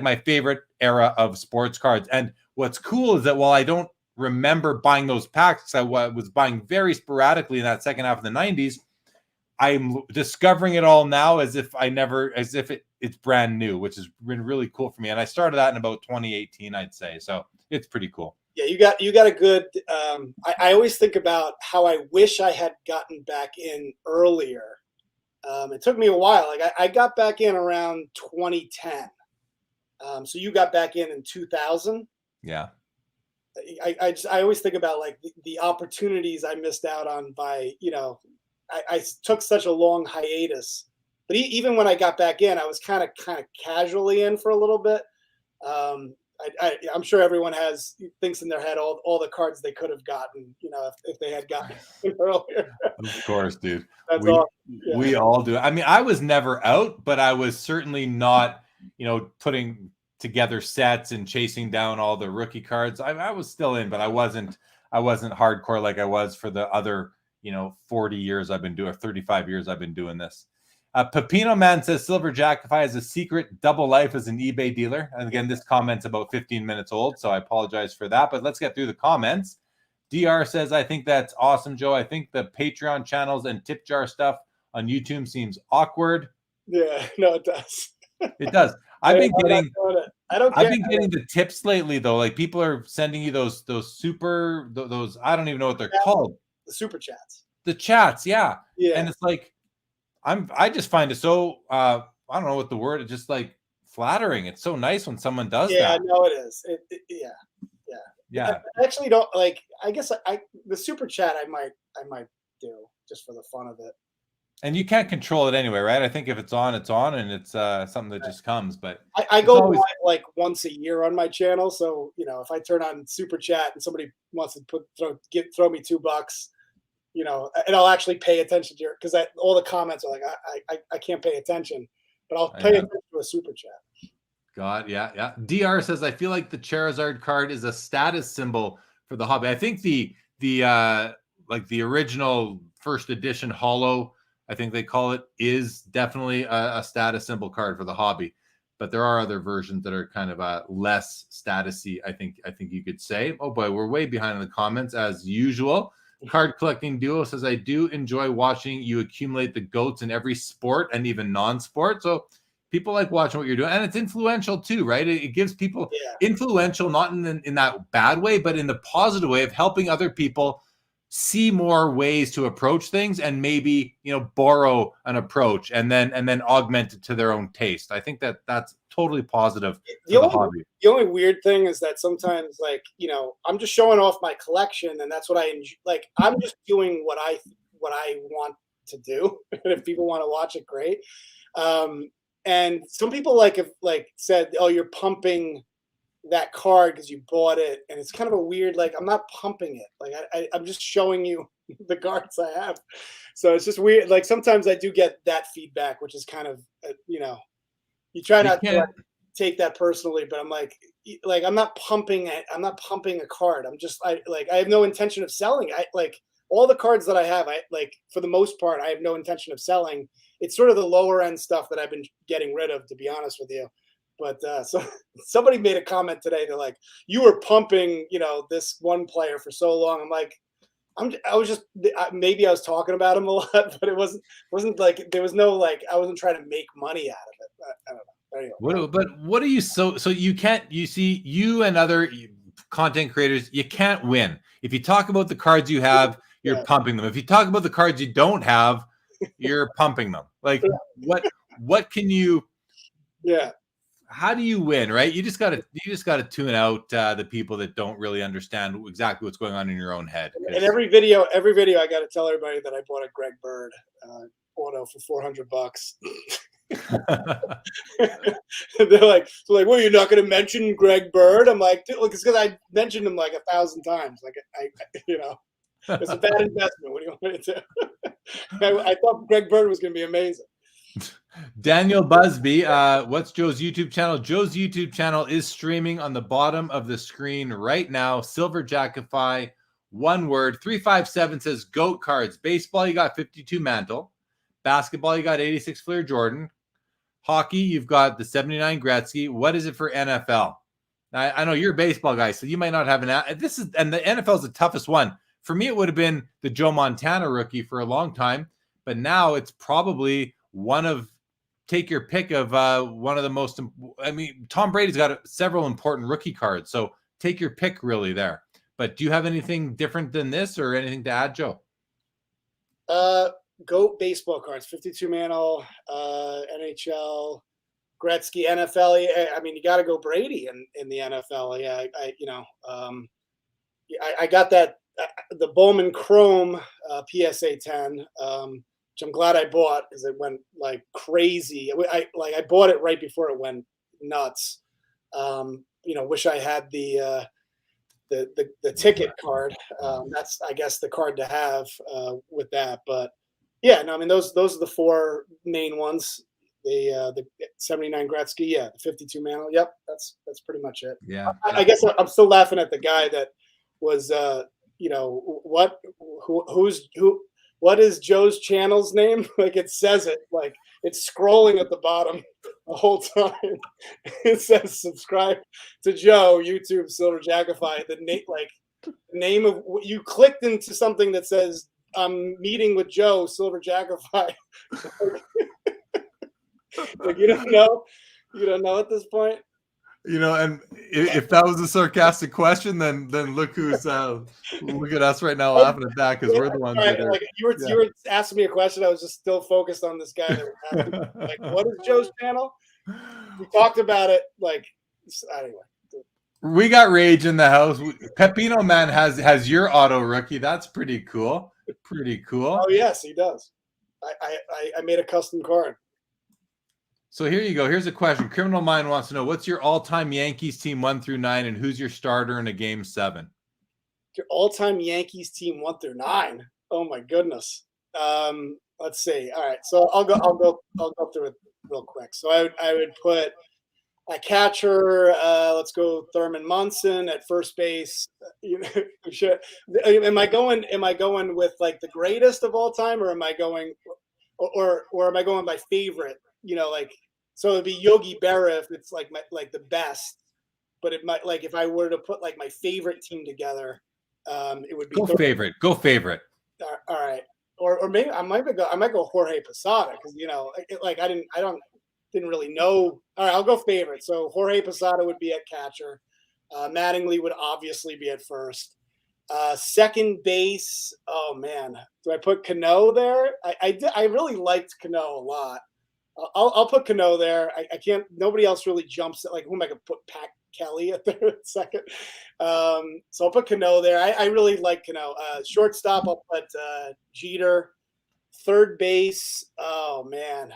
my favorite era of sports cards. And what's cool is that while I don't remember buying those packs, I was buying very sporadically in that second half of the 90s, I'm discovering it all now as if it's brand new, which has been really cool for me. And I started that in about 2018, I'd say. So it's pretty cool. Yeah, you got a good. I always think about how I wish I had gotten back in earlier. It took me a while. Like I got back in around 2010. So you got back in 2000. Yeah. I always think about like the opportunities I missed out on by, I took such a long hiatus, but even when I got back in, I was kind of casually in for a little bit. I'm sure everyone thinks in their head all the cards they could have gotten, if they had gotten earlier. Of course, dude. That's awesome. Yeah. We all do. I mean, I was never out, but I was certainly not, putting together sets and chasing down all the rookie cards. I was still in, but I wasn't hardcore like I was for the other 40 years I've been doing, 35 years I've been doing this. Pepino Man says SilverJackify has a secret double life as an eBay dealer. And again, this comment's about 15 minutes old, so I apologize for that. But let's get through the comments. DR says, I think that's awesome, Joe. I think the Patreon channels and tip jar stuff on YouTube seems awkward. Yeah, no, it does. It does. I've been getting the tips lately though. Like people are sending you those I don't even know what they're called. The super chats. The chats, yeah. Yeah. And it's like I just find it so I don't know what the word is, just like flattering. It's so nice when someone does that. Yeah, no, it is. Yeah. I actually don't like. I guess the super chat I might do just for the fun of it. And you can't control it anyway, right? I think if it's on, and it's something that just comes. But I go live like once a year on my channel, so if I turn on super chat and somebody wants to throw me $2, and I'll actually pay attention to because all the comments are like I can't pay attention, but I'll pay attention to a super chat. God, yeah. DR says I feel like the Charizard card is a status symbol for the hobby. I think the original first edition holo, I think they call it, is definitely a status symbol card for the hobby. But there are other versions that are kind of less statusy, I think you could say. Oh boy, we're way behind in the comments as usual. Card Collecting Duo says, I do enjoy watching you accumulate the GOATs in every sport and even non-sport. So people like watching what you're doing. And it's influential too, right? It gives people influential, not in that bad way, but in the positive way of helping other people see more ways to approach things and maybe, borrow an approach and then augment it to their own taste. I think that's totally positive for the hobby. The only weird thing is that sometimes, like, I'm just showing off my collection, and that's what I enjoy. Like, I'm just doing what I want to do. And if people want to watch it, great. And some people have said, "Oh, you're pumping that card because you bought it," and it's kind of a weird. Like, I'm not pumping it. Like, I'm just showing you the cards I have. So it's just weird. Like, sometimes I do get that feedback, which is kind of you try not to take that personally, but I'm like I'm not pumping it. I'm not pumping a card. I have no intention of selling. All the cards that I have, for the most part, I have no intention of selling. It's sort of the lower end stuff that I've been getting rid of, to be honest with you. But so somebody made a comment today. They're like, you were pumping, this one player for so long. I'm like, maybe I was talking about him a lot, but it wasn't like, there was no, I wasn't trying to make money out of it. I don't know. Anyway. But what are you, so you and other content creators, you can't win. If you talk about the cards you have, you're pumping them. If you talk about the cards you don't have, you're pumping them. Like what can you, how do you win, right? You just gotta tune out the people that don't really understand exactly what's going on in your own head. And every video, I got to tell everybody that I bought a Greg Bird auto for $400. They're like, well, you're not going to mention Greg Bird? I'm like, dude, look, it's because I mentioned him like 1,000 times. Like, it's a bad investment. What do you want me to do? I thought Greg Bird was going to be amazing. Daniel Busby, what's Joe's YouTube channel? Joe's YouTube channel is streaming on the bottom of the screen right now. SilverJackify, one word. 357 says GOAT cards. Baseball, you got 52 Mantle. Basketball, you got 86 Flair Jordan. Hockey, you've got the 79 Gretzky. What is it for NFL? I know you're a baseball guy, so you might not have and the NFL is the toughest one. For me, it would have been the Joe Montana rookie for a long time, but now it's probably take your pick of one of the most. I mean, Tom Brady's got several important rookie cards, so take your pick really there. But do you have anything different than this, or anything to add, Joe? GOAT baseball cards, 52 Mantle, NHL. Gretzky, NFL. I mean, you got to go Brady in the NFL. Yeah, I got that the Bowman Chrome PSA 10, which I'm glad I bought because it went like crazy. I bought it right before it went nuts. Wish I had the ticket card. That's, I guess, the card to have with that. But yeah, no, I mean those are the four main ones. The 79 Gretzky, yeah, the 52 Mantle. Yep, that's pretty much it. Yeah. I guess I'm still laughing at the guy that was what is Joe's channel's name? Like it says it, like it's scrolling at the bottom the whole time. It says subscribe to Joe, YouTube, SilverJackify. The name of you clicked into something that says I'm meeting with Joe, SilverJackify. Like you don't know at this point. And if that was a sarcastic question, then look who's look at us right now laughing at that, because we're the ones that are. Like you were asking me a question. I was just still focused on this guy that was asking me, like, what is Joe's channel? We talked about it. Like anyway. We got rage in the house. Pepino Man has your auto rookie. That's pretty cool. Pretty cool. Oh yes, he does. I made a custom card. So here you go. Here's a question. Criminal Mind wants to know, what's your all-time Yankees team 1 through 9, and who's your starter in a game 7? Your all-time Yankees team 1 through 9. Oh my goodness. Let's see. All right, so I'll go through it real quick. So I would put a catcher. Let's go Thurman Munson at first base. Am I going with like the greatest of all time, or am I going, or am I going by favorite? So it'd be Yogi Berra if it's like the best, but it might, like if I were to put like my favorite team together, it would be Go favorite. All right, or maybe I might go Jorge Posada, because I didn't really know. All right, I'll go favorite. So Jorge Posada would be at catcher. Mattingly would obviously be at first. Second base. Oh man, do I put Cano there? I really liked Cano a lot. I'll put Cano there. I can't. Nobody else really jumps at, like, who am I going to put? Pat Kelly at there at second. So I'll put Cano there. I really like Cano. Shortstop, I'll put Jeter. Third base. Oh man,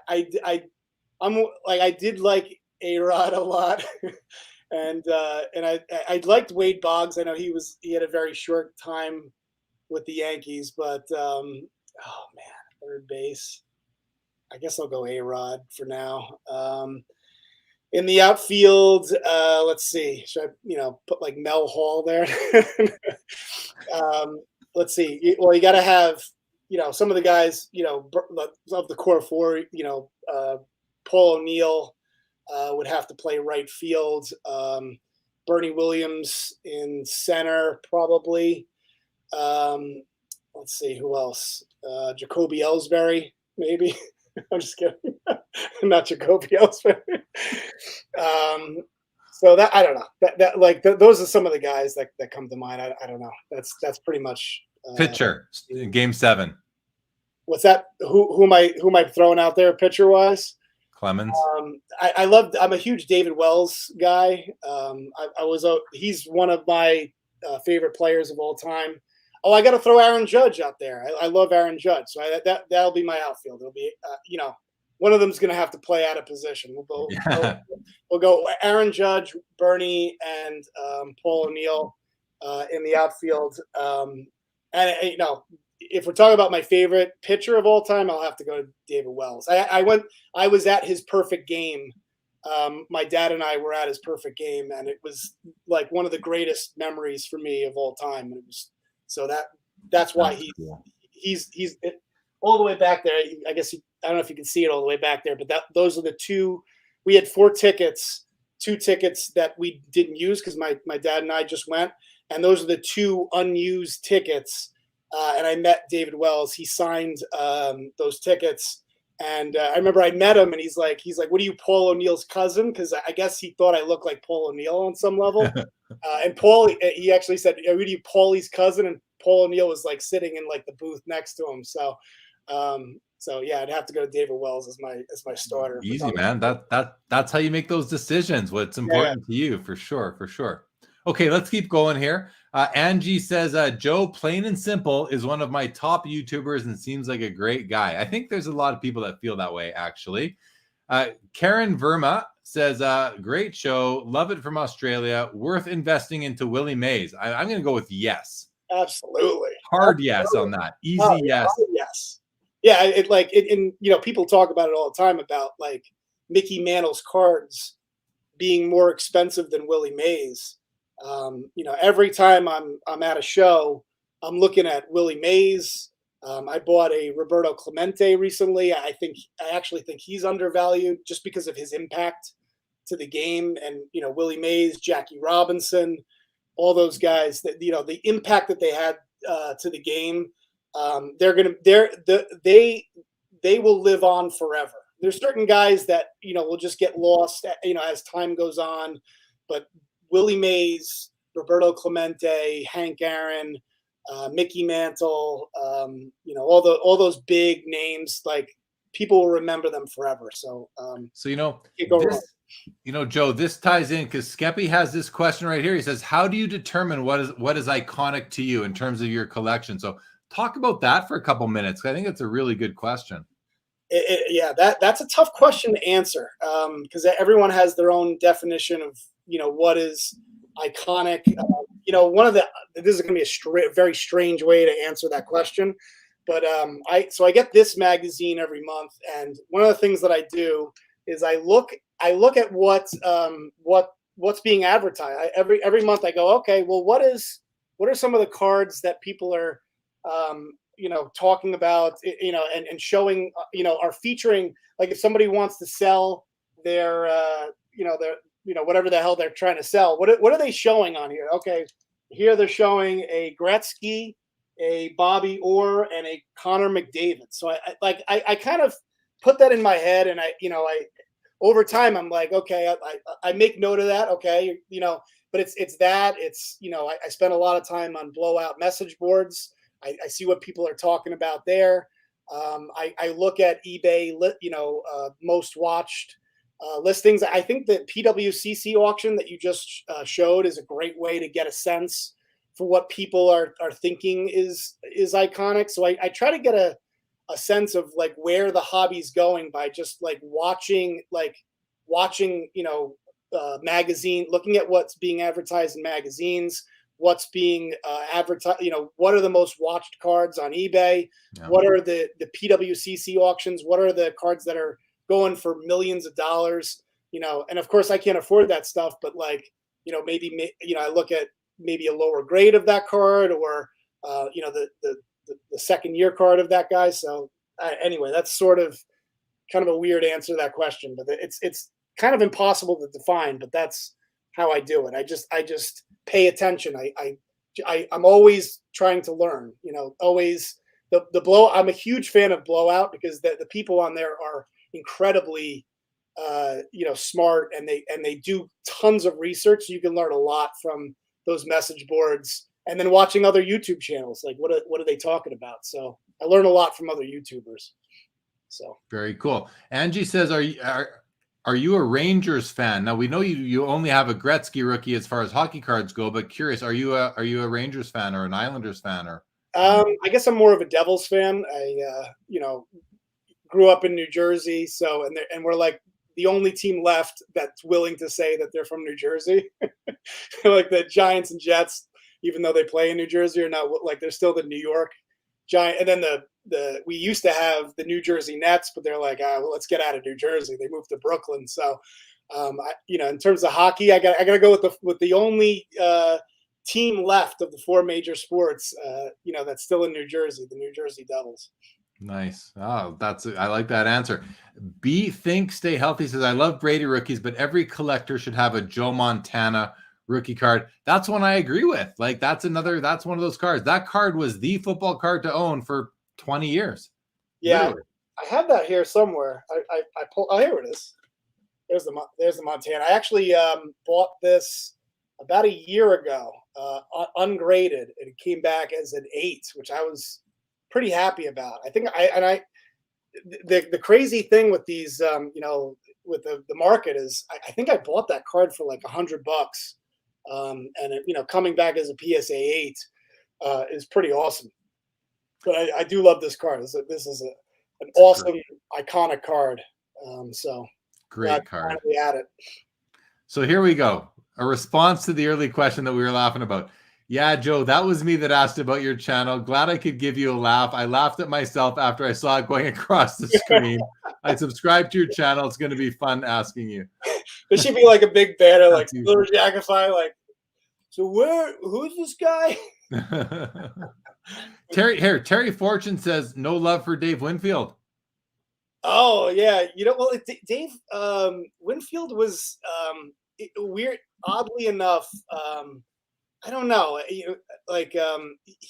I did like A-Rod a lot, and I liked Wade Boggs. I know he had a very short time with the Yankees, but oh man, third base. I guess I'll go A-Rod for now. In the outfield, let's see. Should I, put like Mel Hall there? Let's see. Well, you got to have, some of the guys, of the core four. Paul O'Neill would have to play right field. Bernie Williams in center, probably. Let's see, who else? Jacoby Ellsbury, maybe. I'm just kidding. Not Jacoby Ellsbury. So that, I don't know. Those are some of the guys that come to mind. I don't know. That's pretty much pitcher in game 7. What's that? Who am I throwing out there pitcher wise? Clemens. I'm a huge David Wells guy. He's one of my favorite players of all time. Oh, I got to throw Aaron Judge out there. I love Aaron Judge. So that'll be my outfield. It'll be, one of them's going to have to play out of position. We'll go Aaron Judge, Bernie, and Paul O'Neill in the outfield. And if we're talking about my favorite pitcher of all time, I'll have to go to David Wells. I was at his perfect game. My dad and I were at his perfect game, and it was like one of the greatest memories for me of all time. And it was that's why he's all the way back there. I guess I don't know if you can see it all the way back there, but those are the two. We had 4 tickets, 2 tickets that we didn't use because my dad and I just went, and those are the 2 unused tickets. And I met David Wells. He signed those tickets. And I remember I met him, and he's like, "What are you, Paul O'Neill's cousin?" Because I guess he thought I looked like Paul O'Neill on some level. And Paul, he actually said, "Are you Paulie's cousin?" And Paul O'Neill was like sitting in like the booth next to him. So yeah, I'd have to go to David Wells as my starter. Easy, man. That's how you make those decisions. What's important to you, for sure, for sure. Okay, let's keep going here. Angie says, Joe, plain and simple, is one of my top YouTubers and seems like a great guy. I think there's a lot of people that feel that way, actually. Karen Verma says, great show. Love it from Australia. Worth investing into Willie Mays. I'm going to go with yes. Absolutely. Hard yes on that. Easy yes. Yes. Yeah, and people talk about it all the time about like Mickey Mantle's cards being more expensive than Willie Mays. Every time I'm at a show, I'm looking at Willie Mays. I bought a Roberto Clemente recently. I actually think he's undervalued just because of his impact to the game. And Willie Mays, Jackie Robinson, all those guys that the impact that they had to the game. They will live on forever. There's certain guys that will just get lost as time goes on, but Willie Mays, Roberto Clemente, Hank Aaron, Mickey Mantle, all those big names, like people will remember them forever. So Joe, this ties in because Skeppy has this question right here. He says, "How do you determine what is iconic to you in terms of your collection?" So talk about that for a couple minutes. I think it's a really good question. That's a tough question to answer because everyone has their own definition of what is iconic. This is going to be a very strange way to answer that question, but I get this magazine every month, and one of the things that I do is I look at what's being advertised. Every month I go, okay, well, what are some of the cards that people are talking about, and showing, are featuring, like if somebody wants to sell their, whatever the hell they're trying to sell, what are they showing on here? Okay, here they're showing a Gretzky, a Bobby Orr, and a Connor McDavid. So I kind of put that in my head, and I over time I'm like, okay, I make note of that. Okay, but it's that I spend a lot of time on blowout message boards. I see what people are talking about there. I look at eBay, most watched listings. I think the pwcc auction that you just showed is a great way to get a sense for what people are thinking is iconic. So I try to get a sense of like where the hobby's going by just like watching magazine, looking at what's being advertised in magazines, what's being advertised, what are the most watched cards on eBay? Yeah. What are the PWCC auctions? What are the cards that are going for millions of dollars? And of course I can't afford that stuff, but maybe I look at maybe a lower grade of that card, or the second year card of that guy. So anyway, that's sort of kind of a weird answer to that question, but it's kind of impossible to define, but that's how I do it. I just pay attention. I'm always trying to learn, always the blow. I'm a huge fan of Blowout because the people on there are incredibly, smart, and they do tons of research. So you can learn a lot from those message boards, and then watching other YouTube channels. Like what are they talking about? So I learn a lot from other YouTubers. So very cool. Angie says, are you a Rangers fan? Now we know you only have a Gretzky rookie as far as hockey cards go, but curious, are you a Rangers fan or an Islanders fan, or? I guess I'm more of a Devils fan. I grew up in New Jersey, so and we're like the only team left that's willing to say that they're from New Jersey. Like the Giants and Jets, even though they play in New Jersey, are not like they're still the New York giant. And then we used to have the New Jersey Nets, but they're like, well, let's get out of New Jersey. They moved to Brooklyn. So, in terms of hockey, I got to go with the only team left of the four major sports, that's still in New Jersey, the New Jersey Devils. Nice. Oh, I like that answer. Stay healthy says, I love Brady rookies, but every collector should have a Joe Montana rookie card. That's one I agree with. Like that's one of those cards. That card was the football card to own for 20 years. Yeah. Literally. I have that here somewhere. I pull. Oh, here it is. There's the Montana. I actually bought this about a year ago, ungraded, and it came back as an 8, which I was pretty happy about. I think the crazy thing with these, with the market is I think I bought that card for like $100, and it, coming back as a PSA 8 is pretty awesome. But I do love this card. This is an awesome, iconic card. So great card. At it. So here we go. A response to the early question that we were laughing about. Yeah, Joe, that was me that asked about your channel. Glad I could give you a laugh. I laughed at myself after I saw it going across the screen. I subscribed to your channel. It's going to be fun asking you. There should be like a big banner, like SilverJackify, like, so who's this guy? Terry Fortune says, no love for Dave Winfield. Oh, yeah. Dave Winfield was weird, oddly enough. I don't know. He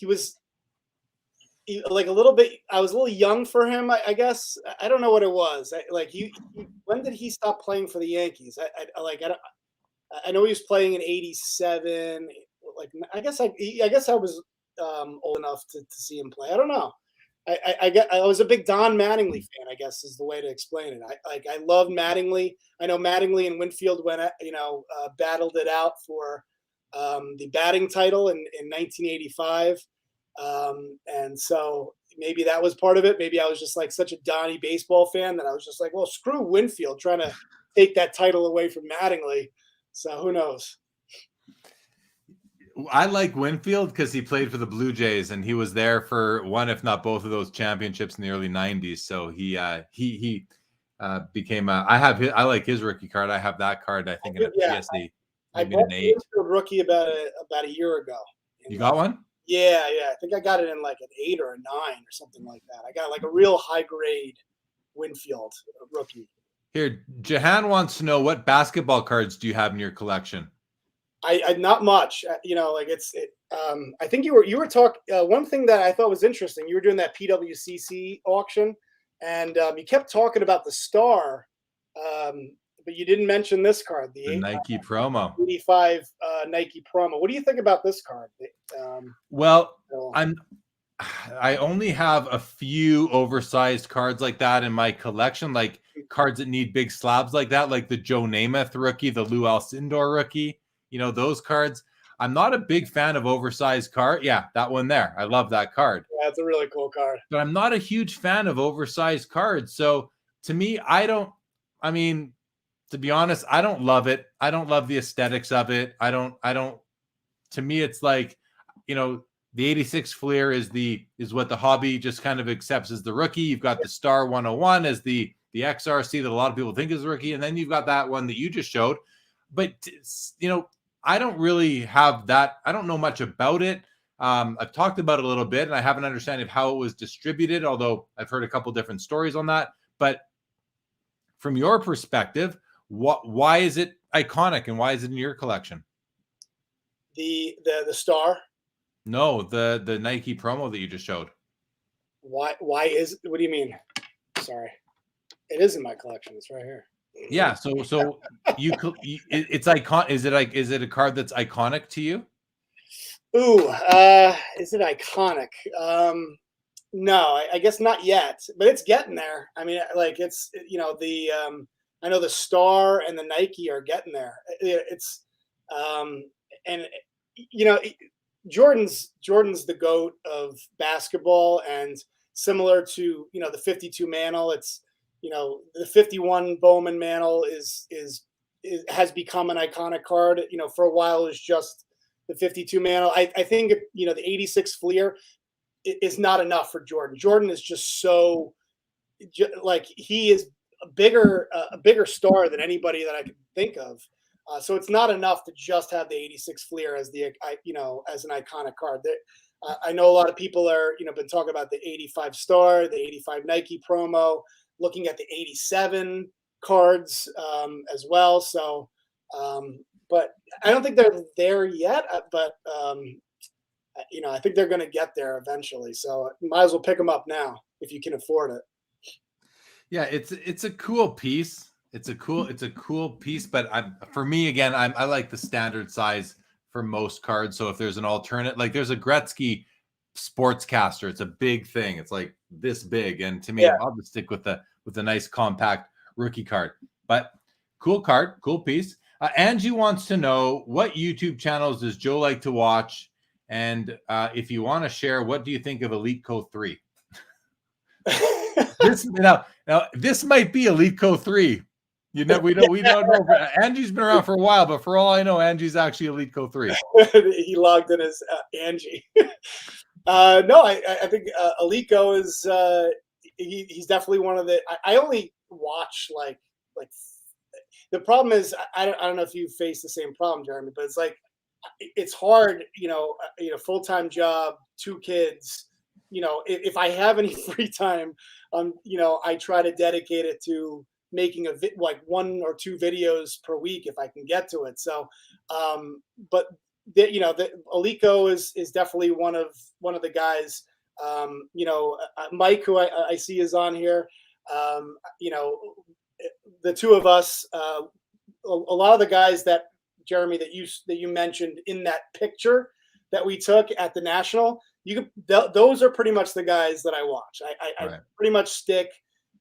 was like a little bit. I was a little young for him, I guess. I don't know what it was. When did he stop playing for the Yankees? I know he was playing in '87. Like I guess I was old enough to see him play. I don't know. I was a big Don Mattingly fan, I guess is the way to explain it. I loved Mattingly. I know Mattingly and Winfield battled it out for the batting title in 1985. And so maybe that was part of it. Maybe I was just like such a Donnie baseball fan that I was just like, well, screw Winfield trying to take that title away from Mattingly. So who knows? I like Winfield because he played for the Blue Jays and he was there for one, if not both of those championships in the early 90s. So he became I like his rookie card. I have that card, I think, in a PSA. I bought the Winfield rookie about a year ago. You got one? Yeah. I think I got it in like an 8 or a 9 or something like that. I got like a real high grade Winfield rookie. Here, Jahan wants to know, what basketball cards do you have in your collection? I not much. I think you were talking. One thing that I thought was interesting, you were doing that PWCC auction, and you kept talking about the Star, but you didn't mention this card, the Nike promo, 85 Nike promo. What do you think about this card? I only have a few oversized cards like that in my collection, like cards that need big slabs like that, like the Joe Namath rookie, the Lou Alcindor rookie. Those cards. I'm not a big fan of oversized card. Yeah, that one there. I love that card. Yeah, it's a really cool card. But I'm not a huge fan of oversized cards. So to me, to be honest, I don't love it. I don't love the aesthetics of it. To me, it's like, the 86 Fleer is what the hobby just kind of accepts as the rookie. You've got the Star 101 as the XRC that a lot of people think is the rookie. And then you've got that one that you just showed. But, I don't really have that. I don't know much about it. I've talked about it a little bit, and I have an understanding of how it was distributed, although I've heard a couple different stories on that. But from your perspective, why is it iconic, and why is it in your collection? The Star? No, the Nike promo that you just showed. What do you mean? Sorry. It is in my collection. It's right here. Yeah, so it's iconic. Is it a card that's iconic to you? Ooh, is it iconic? No, I guess not yet, but it's getting there. I mean, like it's I know the Star and the Nike are getting there. It's and Jordan's the GOAT of basketball, and similar to the 52 Mantle, it's the 51 Bowman Mantle has become an iconic card. For a while it was just the 52 Mantle. I think the 86 Fleer, is not enough for Jordan. Jordan is just so like he is a bigger star than anybody that I can think of. So it's not enough to just have the 86 Fleer as as an iconic card. I know a lot of people are been talking about the 85 Star, the 85 Nike promo, looking at the 87 cards as well. So, but I don't think they're there yet. But I think they're going to get there eventually. So might as well pick them up now if you can afford it. Yeah, it's a cool piece. It's a cool piece, but for me again, I like the standard size for most cards. So if there's an alternate, like there's a Gretzky Sportscaster, it's a big thing. It's like this big, and to me, I'll just stick with the nice compact rookie card. But cool card, cool piece. Angie wants to know, what YouTube channels does Joe like to watch, and if you want to share, what do you think of Elite Co 3? This might be Elite Co 3. We don't know. Angie's been around for a while, but for all I know, Angie's actually Elite Co 3. He logged in as Angie. No, I think Alico is he's definitely one of the. I only watch like the problem is I don't know if you face the same problem, Jeremy, but it's like it's hard, full time job, 2 kids. If I have any free time, I try to dedicate it to making like 1 or 2 videos per week if I can get to it. So, but the Alico is definitely one of the guys. Mike, who I see is on here. The two of us, a lot of the guys that Jeremy that you mentioned in that picture that we took at the National, those are pretty much the guys that I watch. I pretty much stick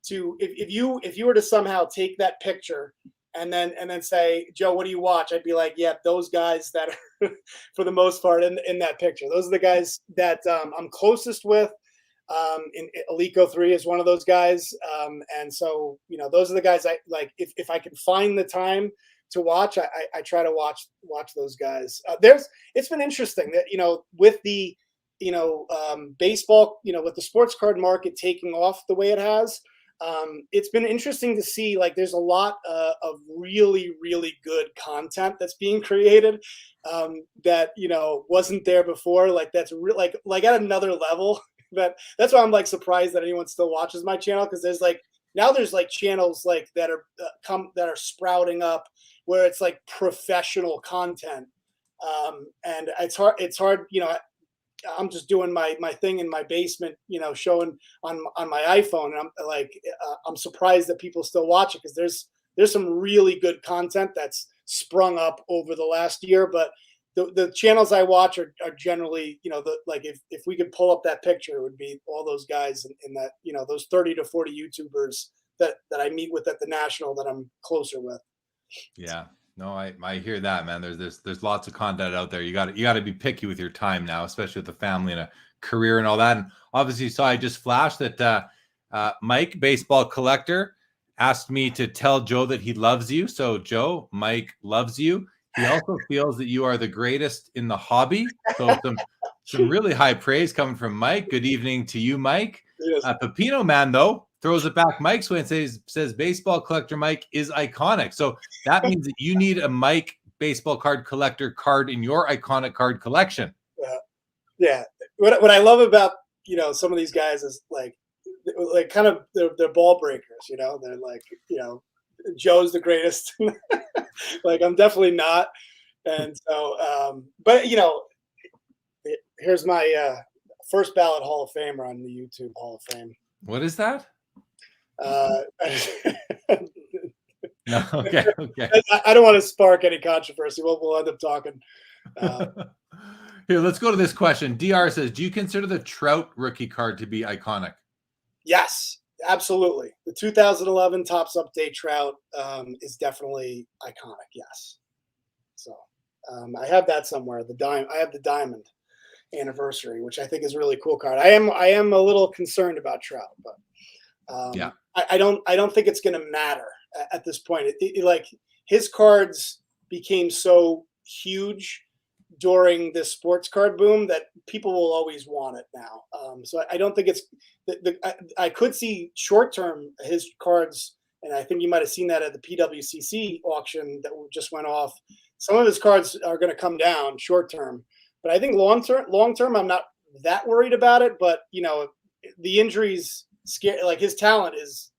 to if you were to somehow take that picture and then say, Joe, what do you watch? I'd be like, yeah, those guys that are for the most part in that picture. Those are the guys that I'm closest with. In Alico 3 is one of those guys. And so, those are the guys I like. If I can find the time to watch, I try to watch those guys. It's been interesting that, with the, baseball, with the sports card market taking off the way it has, it's been interesting to see, like, there's a lot of really, really good content that's being created that, wasn't there before. Like, that's like at another level. That's why I'm like surprised that anyone still watches my channel, because there's channels like that are sprouting up where it's like professional content, and it's hard. I'm just doing my thing in my basement, showing on my iPhone, and I'm like, I'm surprised that people still watch it, because there's some really good content that's sprung up over the last year. But the channels I watch are generally, if we could pull up that picture, it would be all those guys in that, those 30 to 40 YouTubers that I meet with at the National that I'm closer with. Yeah, no, I hear that, man. There's lots of content out there. You got to be picky with your time now, especially with the family and a career and all that. And obviously, you saw I just flashed that Mike, baseball collector, asked me to tell Joe that he loves you. So Joe, Mike loves you. He also feels that you are the greatest in the hobby. So some really high praise coming from Mike. Good evening to you, Mike. Yes. Pepino Man, though, throws it back Mike's way and says baseball collector Mike is iconic. So that means that you need a Mike baseball card collector card in your iconic card collection. Yeah. What I love about, some of these guys is like kind of they're ball breakers, they're like, Joe's the greatest. Like, I'm definitely not. And so, but here's my first ballot Hall of Famer on the YouTube Hall of Fame. What is that? No, okay. I don't want to spark any controversy. We'll end up talking. Here, let's go to this question. DR says, do you consider the Trout rookie card to be iconic? Yes, absolutely. The 2011 Topps Update Trout is definitely iconic. Yes. So I have that somewhere. I have the Diamond Anniversary, which I think is a really cool card. I am a little concerned about Trout, but yeah, I don't think it's going to matter at this point. Like, his cards became so huge during this sports card boom that people will always want it now. So I don't think it's I could see short term his cards, and I think you might have seen that at the PWCC auction that just went off. Some of his cards are going to come down short term, but I think long term, I'm not that worried about it. But the injuries scare. Like his talent is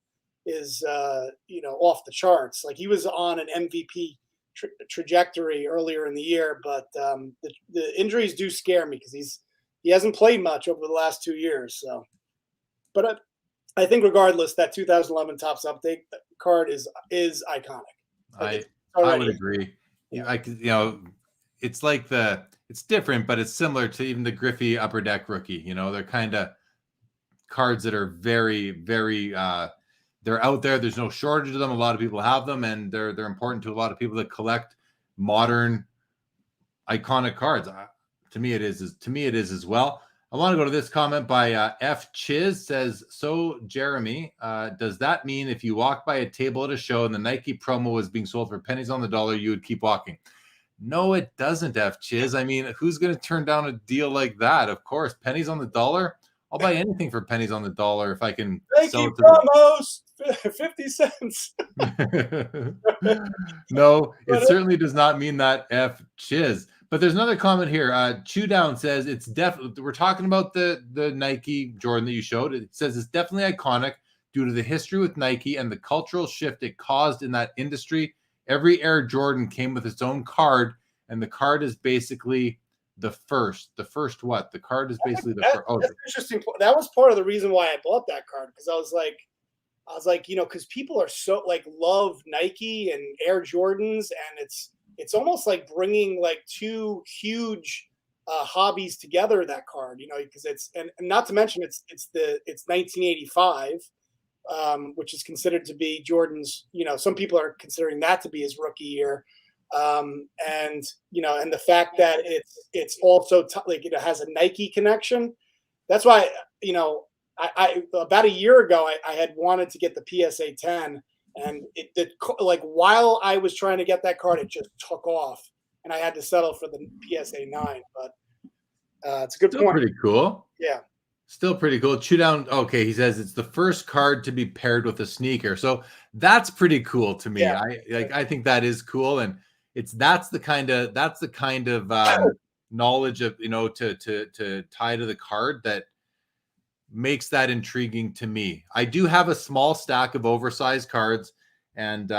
off the charts. Like he was on an MVP trajectory earlier in the year, but the injuries do scare me because he hasn't played much over the last 2 years. So, but I think regardless, that 2011 Topps Update card is iconic. I would agree. It's like it's different, but it's similar to even the Griffey Upper Deck rookie. They're kind of cards that are very, very they're out there. There's no shortage of them. A lot of people have them, and they're important to a lot of people that collect modern, iconic cards. To me, it is as well. I want to go to this comment by F. Chiz. Says, so Jeremy, does that mean if you walk by a table at a show and the Nike promo was being sold for pennies on the dollar, you would keep walking? No, it doesn't, F. Chiz. I mean, who's going to turn down a deal like that? Of course, pennies on the dollar. I'll buy anything for pennies on the dollar if I can. Nike promos, 50 cents. No, it certainly does not mean that, F. Chiz. But there's another comment here. Chew Down says it's definitely, we're talking about the Nike Jordan that you showed. It says it's definitely iconic due to the history with Nike and the cultural shift it caused in that industry. Every Air Jordan came with its own card, and the card is basically the first what? The card is basically the first. Oh, that's interesting. That was part of the reason why I bought that card, because I was like, because people are so love Nike and Air Jordans, and it's almost like bringing like two huge hobbies together. That card, because it's and not to mention it's 1985, which is considered to be Jordan's. Some people are considering that to be his rookie year. And the fact that it's also it has a Nike connection. That's why, I about a year ago, I had wanted to get the PSA 10, and while I was trying to get that card, it just took off, and I had to settle for the PSA 9. But it's a good point. Pretty cool. Yeah. Still pretty cool. Chew Down. Okay, he says it's the first card to be paired with a sneaker, so that's pretty cool to me. Yeah. I think that is cool, and that's the kind of knowledge of to tie to the card that makes that intriguing to me. I do have a small stack of oversized cards, and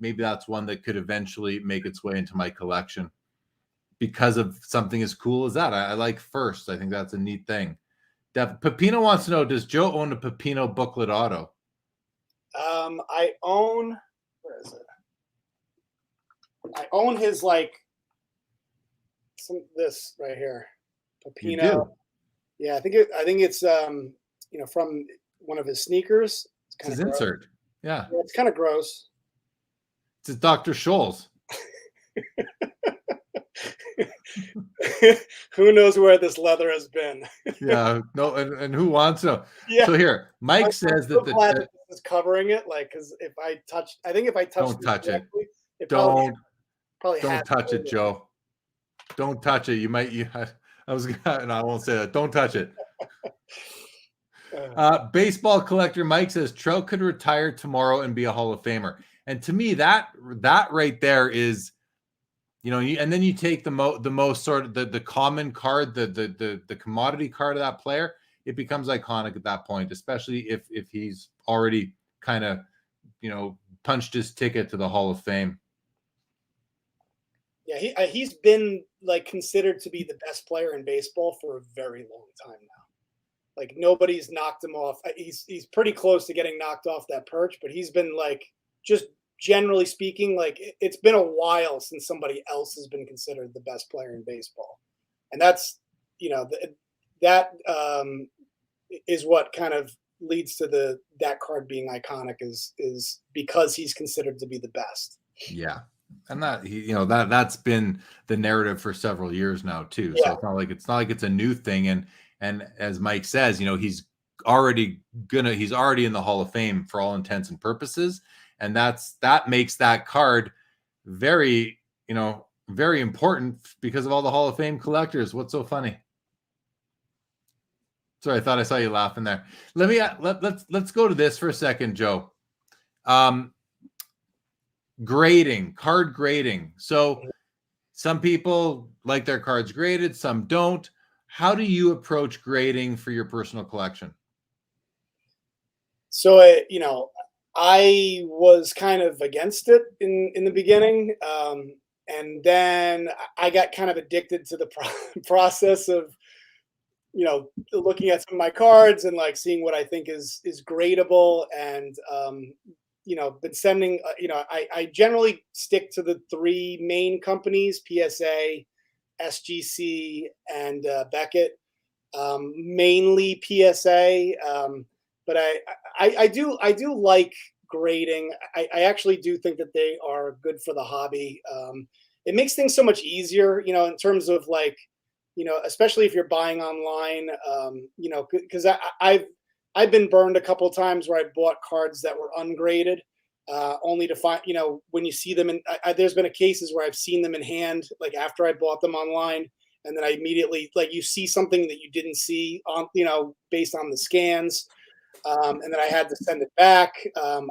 maybe that's one that could eventually make its way into my collection because of something as cool as that. I like first. I think that's a neat thing. Pepino wants to know, does Joe own a Pepino booklet auto? I own, where is it? I own his this right here, Pepino. Yeah, I think it's from one of his sneakers. It's his insert. Yeah, it's kind of gross. It's Dr. Scholl's. Who knows where this leather has been? Yeah, no, and who wants to? Yeah. So here, Mike says that this is covering it, because if I touch, don't touch it. Don't touch it, Joe. Don't touch it. You might. I won't say that. Don't touch it. Baseball collector Mike says Trout could retire tomorrow and be a Hall of Famer. And to me, that right there is, and then you take the most sort of the common card, the commodity card of that player. It becomes iconic at that point, especially if he's already kind of, punched his ticket to the Hall of Fame. Yeah, he's been considered to be the best player in baseball for a very long time now. Nobody's knocked him off. He's pretty close to getting knocked off that perch, but he's been just generally speaking, it's been a while since somebody else has been considered the best player in baseball, and that's that is what kind of leads to that card being iconic is because he's considered to be the best. Yeah. And that's been the narrative for several years now too. Yeah. So it's not like it's a new thing. And as Mike says, he's already in the Hall of Fame for all intents and purposes. And that makes that card very, very important because of all the Hall of Fame collectors. What's so funny? Sorry, I thought I saw you laughing there. Let me let's go to this for a second, Joe. Grading, card grading. So some people like their cards graded, some don't. How do you approach grading for your personal collection? So, I was kind of against it in the beginning. And then I got kind of addicted to the process of, looking at some of my cards and like seeing what I think is gradable. And, been sending, I generally stick to the three main companies, PSA, SGC, and Beckett, mainly PSA. But I do like grading. I actually do think that they are good for the hobby. It makes things so much easier, in terms of like, especially if you're buying online, because I've been burned a couple of times where I bought cards that were ungraded, only to find, when you see them, and there's been cases where I've seen them in hand, like after I bought them online, and then I immediately, like, you see something that you didn't see on, based on the scans. And then I had to send it back.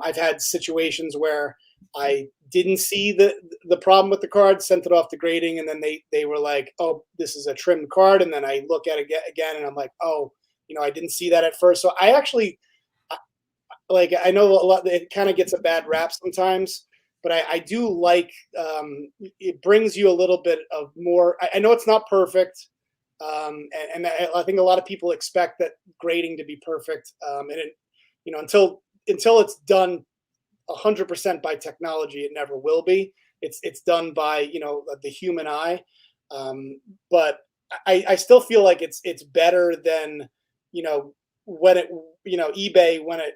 I've had situations where I didn't see the problem with the card, sent it off to grading, and then they were like, "Oh, this is a trimmed card," and then I look at it again, and I'm like, "Oh, I didn't see that at first." So I actually, like, I know a lot. It kind of gets a bad rap sometimes, but I do like, it brings you a little bit of more. I know it's not perfect. And I think a lot of people expect that grading to be perfect, and it, until it's done 100% by technology, it never will be. It's done by the human eye, but I still feel like it's better than when it eBay, when it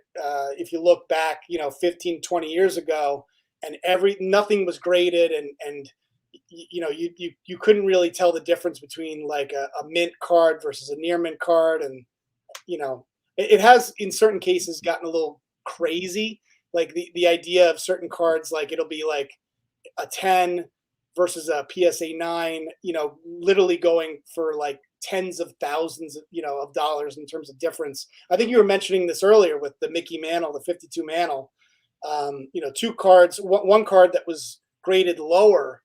if you look back 15, 20 years ago, and nothing was graded, and you couldn't really tell the difference between like a mint card versus a near mint card. And it has in certain cases gotten a little crazy, like the idea of certain cards, like it'll be like a 10 versus a PSA 9, literally going for like tens of thousands of dollars in terms of difference. I think you were mentioning this earlier with the Mickey Mantle, the 52 Mantle. Two cards, one card that was graded lower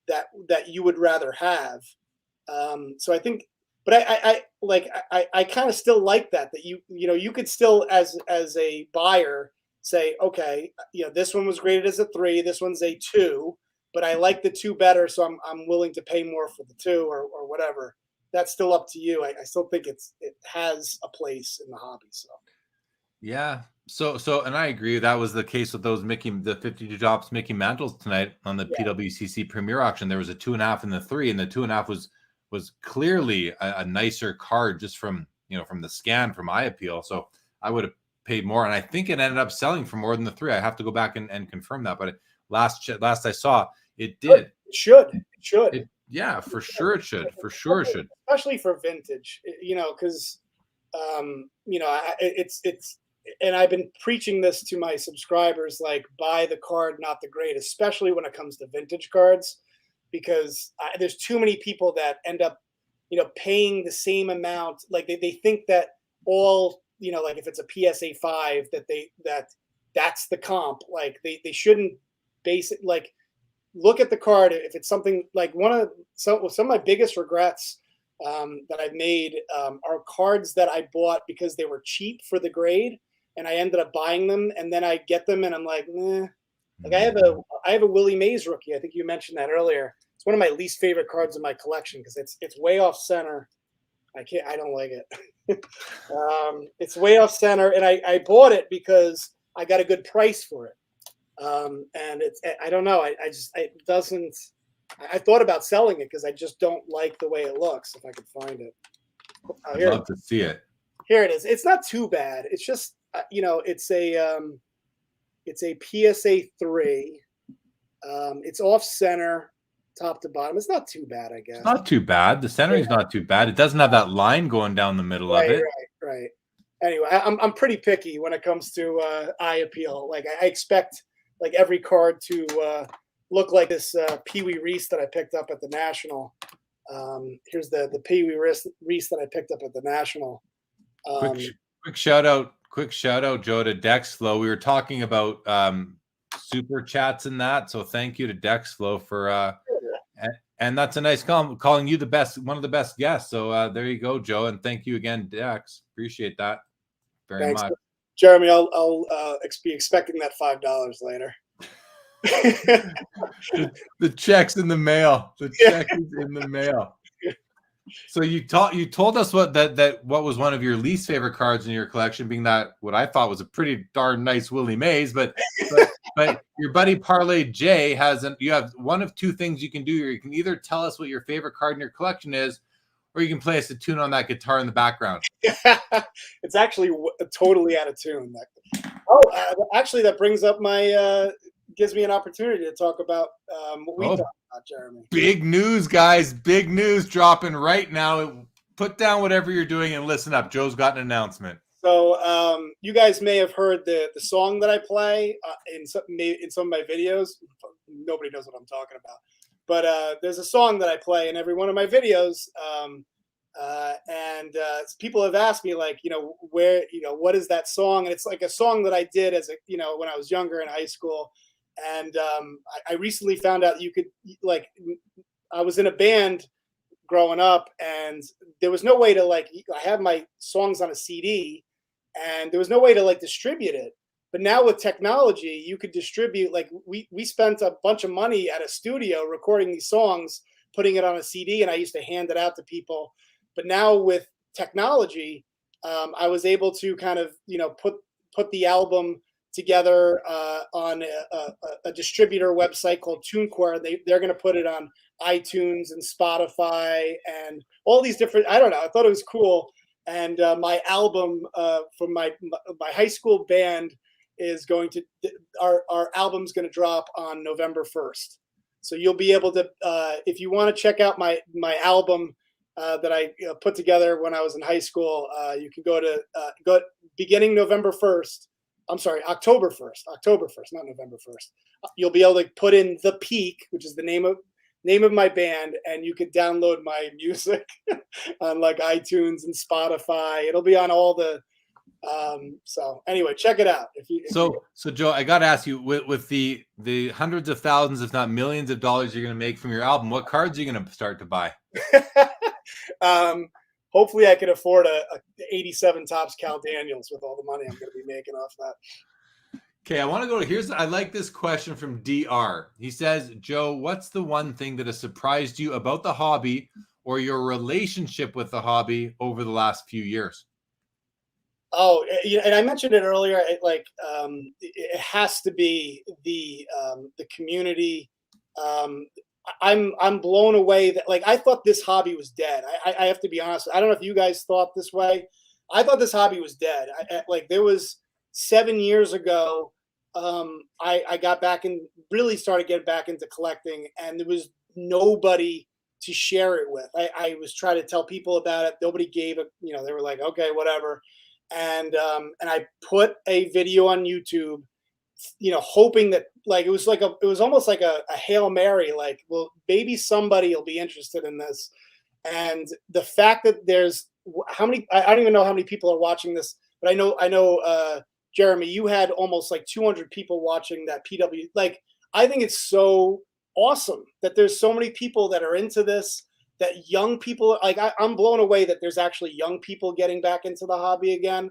that you would rather have. So I think, but I kind of still like that you could still, as a buyer, say, okay, this one was graded as a 3, this one's a 2, but I like the 2 better, so I'm willing to pay more for the 2, or whatever. That's still up to you. I still think it has a place in the hobby. So yeah. So, and I agree. That was the case with those the 52 Drops Mickey Mantles tonight on the PWCC Premier Auction. There was a 2.5 and the 3, and the 2.5 was clearly a nicer card just from from the scan, from eye appeal. So I would have paid more, and I think it ended up selling for more than the 3. I have to go back and confirm that, but last I saw, it did. It should. Yeah, for sure it should. For sure it should. Especially for vintage, because it's. And I've been preaching this to my subscribers, like, buy the card, not the grade, especially when it comes to vintage cards, because there's too many people that end up, paying the same amount. Like they think that all, like if it's a PSA 5, that's the comp. Like they shouldn't base it. Like, look at the card. If it's something like some of my biggest regrets that I've made are cards that I bought because they were cheap for the grade, and I ended up buying them, and then I get them, and I'm like, eh. Like I have a Willie Mays rookie. I think you mentioned that earlier. It's one of my least favorite cards in my collection because it's way off center. I don't like it. It's way off center, and I bought it because I got a good price for it. And I don't know. It doesn't. I thought about selling it because I just don't like the way it looks. If I could find it, I'd love to see it. Here it is. It's not too bad. It's just it's a PSA 3. It's off center, top to bottom. It's not too bad, I guess. It's not too bad. The centering's not too bad. It doesn't have that line going down the middle of it. Right. Anyway, I'm pretty picky when it comes to eye appeal. Like I expect like every card to look like this Pee Wee Reese that I picked up at the National. Here's the Pee Wee Reese that I picked up at the National. Quick shout out, Joe, to Dexflow. We were talking about super chats and that, so thank you to Dexflow for and that's a nice calling you the best, one of the best guests. So there you go, Joe, and thank you again, Dex. Appreciate that very much. Jeremy, I'll be expecting that $5 later. The check's in the mail. The check is in the mail. So you told us what was one of your least favorite cards in your collection, being that what I thought was a pretty darn nice Willie Mays, but your buddy Parlay J you have one of two things you can do. You can either tell us what your favorite card in your collection is, or you can play us a tune on that guitar in the background. It's actually totally out of tune. Actually, that brings up gives me an opportunity to talk about what we talked about, Jeremy. Big news, guys. Big news dropping right now. Put down whatever you're doing and listen up. Joe's got an announcement. So you guys may have heard the song that I play in some of my videos. Nobody knows what I'm talking about. But there's a song that I play in every one of my videos. And people have asked me, like, where, what is that song? And it's like a song that I did when I was younger in high school. And I recently found out you could, like, I was in a band growing up, and there was no way to, like, I have my songs on a CD, and there was no way to, like, distribute it. But now with technology, you could distribute, like, we spent a bunch of money at a studio recording these songs, putting it on a CD, and I used to hand it out to people. But now with technology, I was able to kind of, put the album together on a distributor website called TuneCore. They're going to put it on iTunes and Spotify and all these different, I don't know. I thought it was cool. And my album from my high school band is our album's going to drop on November 1st. So you'll be able to, if you want to check out my album that I put together when I was in high school, you can go beginning November 1st. I'm sorry, October 1st, not November 1st. You'll be able to put in The Peak, which is the name of my band, and you can download my music on, like, iTunes and Spotify. It'll be on all the so anyway, check it out. So Joe, I got to ask you, with the hundreds of thousands, if not millions of dollars you're going to make from your album, what cards are you going to start to buy? Hopefully I can afford a 87 Topps Cal Daniels with all the money I'm going to be making off that. Okay, I want to go I like this question from DR. He says, Joe, what's the one thing that has surprised you about the hobby or your relationship with the hobby over the last few years? Oh, and I mentioned it earlier. It has to be the community. I'm blown away that, like, I thought this hobby was dead. I have to be honest. I don't know if you guys thought this way. I thought this hobby was dead. There was 7 years ago. I got back and really started getting back into collecting, and there was nobody to share it with. I was trying to tell people about it. Nobody gave it. They were like, okay, whatever. And I put a video on YouTube, hoping that, like, it was almost like a Hail Mary, like, well, maybe somebody will be interested in this. And the fact that there's I don't even know how many people are watching this, but I know, Jeremy, you had almost like 200 people watching that PW. Like, I think it's so awesome that there's so many people that are into this, that young people, like, I'm blown away that there's actually young people getting back into the hobby again.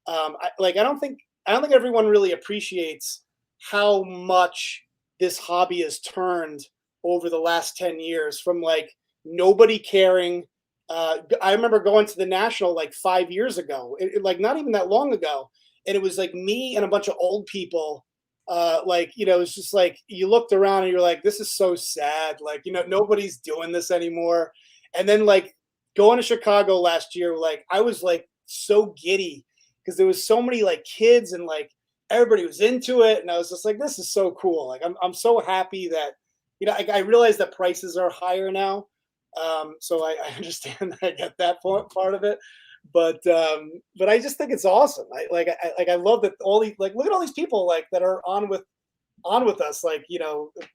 I don't think everyone really appreciates how much this hobby has turned over the last 10 years from, like, nobody caring. I remember going to the National like 5 years ago, like not even that long ago. And it was like me and a bunch of old people. It's just like, you looked around and you're like, this is so sad. Like, nobody's doing this anymore. And then, like, going to Chicago last year, like, I was like so giddy because there was so many, like, kids and, like, everybody was into it. And I was just like, this is so cool. Like, I'm so happy that, I realize that prices are higher now. So I understand that I get that part of it. But I just think it's awesome. I love that all these, like, look at all these people, like, that are on with on with us, like,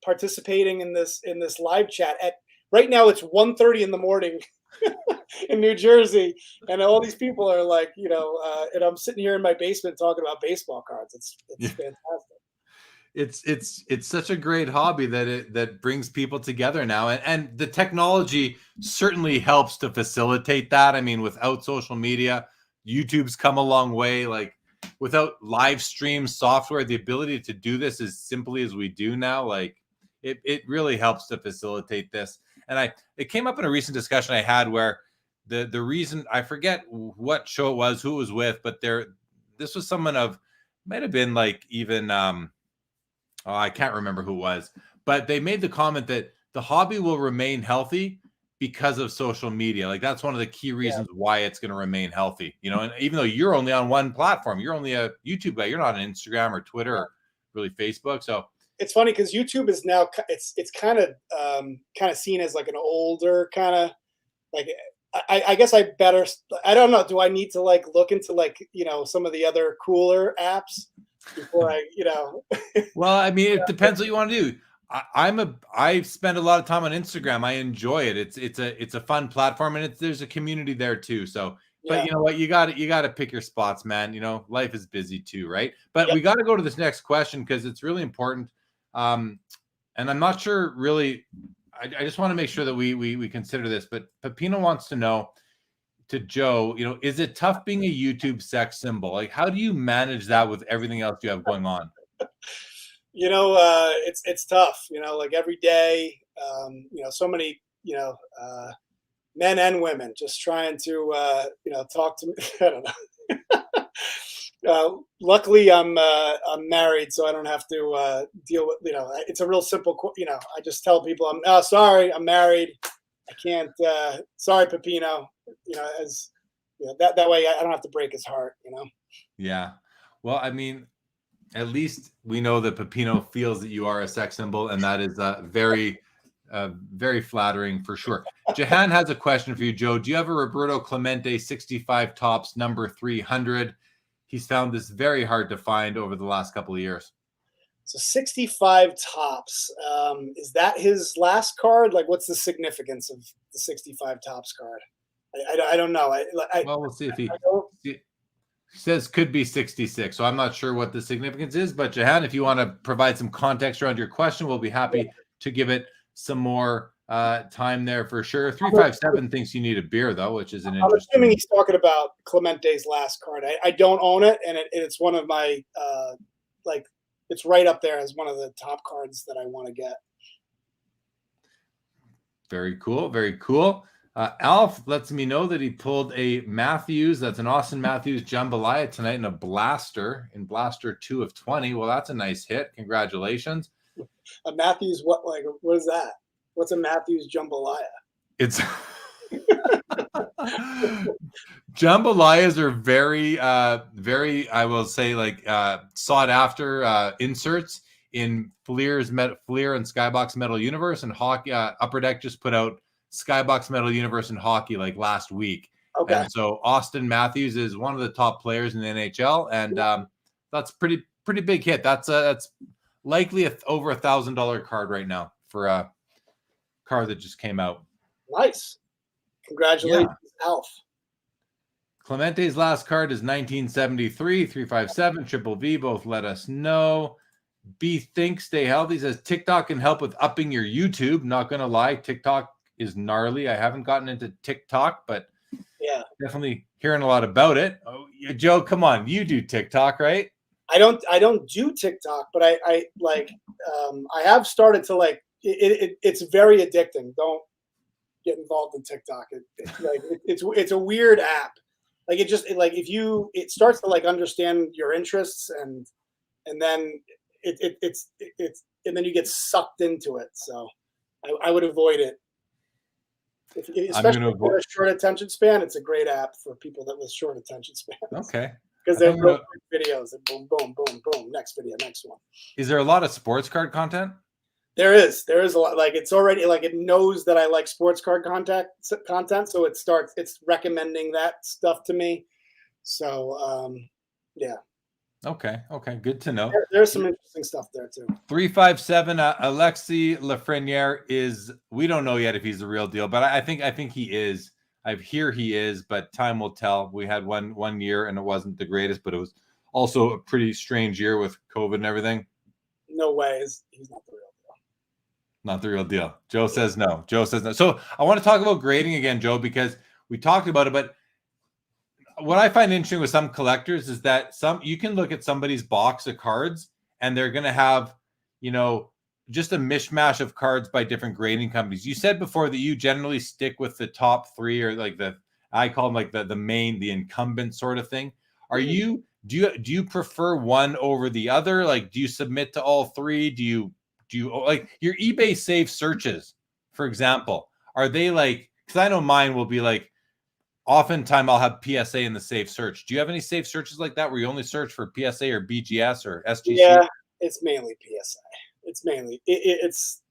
participating in this live chat at right now. It's 1:30 in the morning in New Jersey, and all these people are like, and I'm sitting here in my basement talking about baseball cards. It's fantastic. It's such a great hobby that brings people together now, and the technology certainly helps to facilitate that. I mean, without social media, YouTube's come a long way. Like, without live stream software, the ability to do this as simply as we do now, like, it really helps to facilitate this. And it came up in a recent discussion I had where the reason, I forget what show it was, who it was with, but this was someone might have been like even I can't remember who it was, but they made the comment that the hobby will remain healthy because of social media. Like, that's one of the key reasons why it's going to remain healthy. And even though you're only on one platform, you're only a YouTube guy, you're not on Instagram or Twitter or really Facebook. So it's funny because YouTube is now it's kind of seen as like an older kind of, like, I guess I don't know. Do I need to like look into like, some of the other cooler apps before Well, I mean, it depends what you want to do. I spend a lot of time on Instagram. I enjoy it. It's a fun platform, and there's a community there too. So, but you know what, you got to pick your spots, man. Life is busy too, right? But we got to go to this next question because it's really important. And I'm not sure really. I just want to make sure that we consider this. But Pepino wants to know, to Joe, is it tough being a YouTube sex symbol? Like, how do you manage that with everything else you have going on? It's tough, like every day, so many, men and women just trying to, talk to me. I don't know. Luckily I'm married, so I don't have to, deal with, it's a real simple, I just tell people sorry, I'm married. I can't, sorry, Pepino, that way I don't have to break his heart, Yeah. Well, I mean, at least we know that Pepino feels that you are a sex symbol, and that is very, very flattering for sure. Jahan has a question for you, Joe. Do you have a Roberto Clemente 65 tops number 300? He's found this very hard to find over the last couple of years. So 65 tops. Is that his last card? Like, what's the significance of the 65 tops card? I don't know. Well, we'll see if he says could be 66. So I'm not sure what the significance is. But Jahan, if you want to provide some context around your question, we'll be happy to give it some more time there for sure. 357 thinks you need a beer, though, which is an interesting. I'm assuming he's talking about Clemente's last card. I don't own it, and it's one of my it's right up there as one of the top cards that I want to get. Very cool. Very cool. Alf lets me know that he pulled a Matthews. That's an Austin Matthews Jambalaya tonight in a Blaster, in Blaster 2 of 20. Well, that's a nice hit. Congratulations. A Matthews, what is that? What's a Matthews Jambalaya? It's Jambalayas are very, very, I will say, like sought after inserts in Fleer and Skybox Metal Universe, and hockey. Upper Deck just put out Skybox Metal Universe and hockey like last week. Okay. And so Austin Matthews is one of the top players in the NHL, and that's pretty big hit. That's likely over $1,000 card right now for a card that just came out. Nice. Congratulations, Alf. Clemente's last card is 1973, 357, Triple V. Both let us know. B Think Stay Healthy says TikTok can help with upping your YouTube. Not going to lie, TikTok is gnarly. I haven't gotten into TikTok, but definitely hearing a lot about it. Oh, Joe, come on, you do TikTok, right? I don't do TikTok, but I have started to like it. It's very addicting. Don't get involved in TikTok. It's a weird app. Like it starts to like understand your interests, and then it's and then you get sucked into it. So I would avoid it. Especially for a short attention span, it's a great app for people that with short attention spans. Okay. Because they're real quick videos and boom, boom, boom, boom. Next video, next one. Is there a lot of sports card content? There is a lot. Like it's already like it knows that I like sports card content, so it's recommending that stuff to me. So yeah. Okay. Good to know. There's some interesting stuff there too. 357 Alexi Lafreniere is, we don't know yet if he's the real deal, but I think he is. I hear he is, but time will tell. We had one year and it wasn't the greatest, but it was also a pretty strange year with COVID and everything. No way, he's not the real deal. Not the real deal. Joe says no. Joe says no. So I want to talk about grading again, Joe, because we talked about it, but what I find interesting with some collectors is that you can look at somebody's box of cards and they're going to have, just a mishmash of cards by different grading companies. You said before that you generally stick with the top three, or like I call them like the main, the incumbent sort of thing. Do you prefer one over the other? Like, do you submit to all three? Do you like your eBay save searches, for example? Are they like, because I know mine will be like, oftentimes I'll have PSA in the safe search. Do you have any safe searches like that where you only search for PSA or BGS or SGC? Yeah, it's mainly PSA. It's mainly it's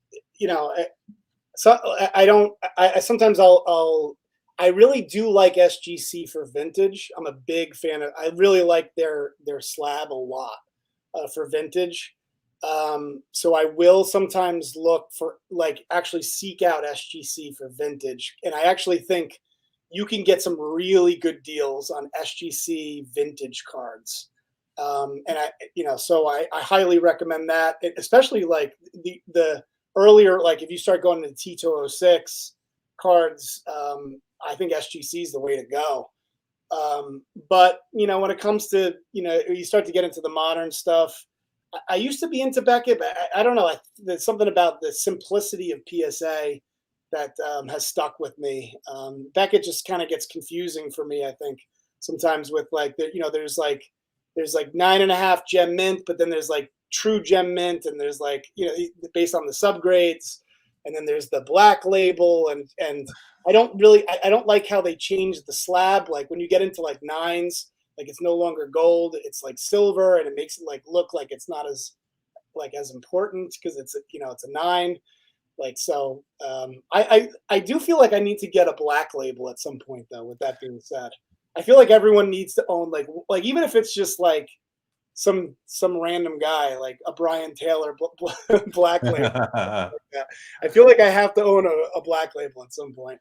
so sometimes I really do like SGC for vintage. I'm a big fan of. I really like their slab a lot for vintage. So I will sometimes look for, like, actually seek out SGC for vintage, and I actually think you can get some really good deals on SGC vintage cards. And I highly recommend that, especially like the earlier, like if you start going to T206 cards, I think SGC is the way to go. But when it comes to, you start to get into the modern stuff, I used to be into Beckett, but I don't know. There's something about the simplicity of PSA that has stuck with me. Beckett just kind of gets confusing for me, I think, sometimes with like, there's like 9.5 gem mint, but then there's like true gem mint, and there's like, based on the subgrades, and then there's the black label, and I don't like how they changed the slab. Like when you get into like nines, like it's no longer gold, it's like silver, and it makes it like look like it's not as important because it's a 9. Like, so I do feel like I need to get a black label at some point, though. With that being said, I feel like everyone needs to own like even if it's just like some random guy like a Brian Taylor black label. Like I feel like I have to own a black label at some point.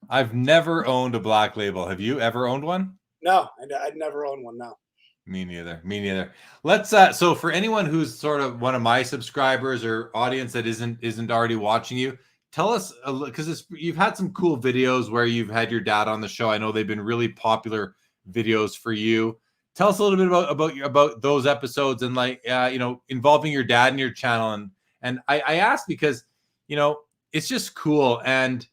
I've never owned a black label. Have you ever owned one? No, I'd never owned one. No. Me neither. Let's so for anyone who's sort of one of my subscribers or audience that isn't already watching you, tell us, because you've had some cool videos where you've had your dad on the show. I know they've been really popular videos for you. Tell us a little bit about those episodes and like involving your dad in your channel. And I asked because it's just cool, and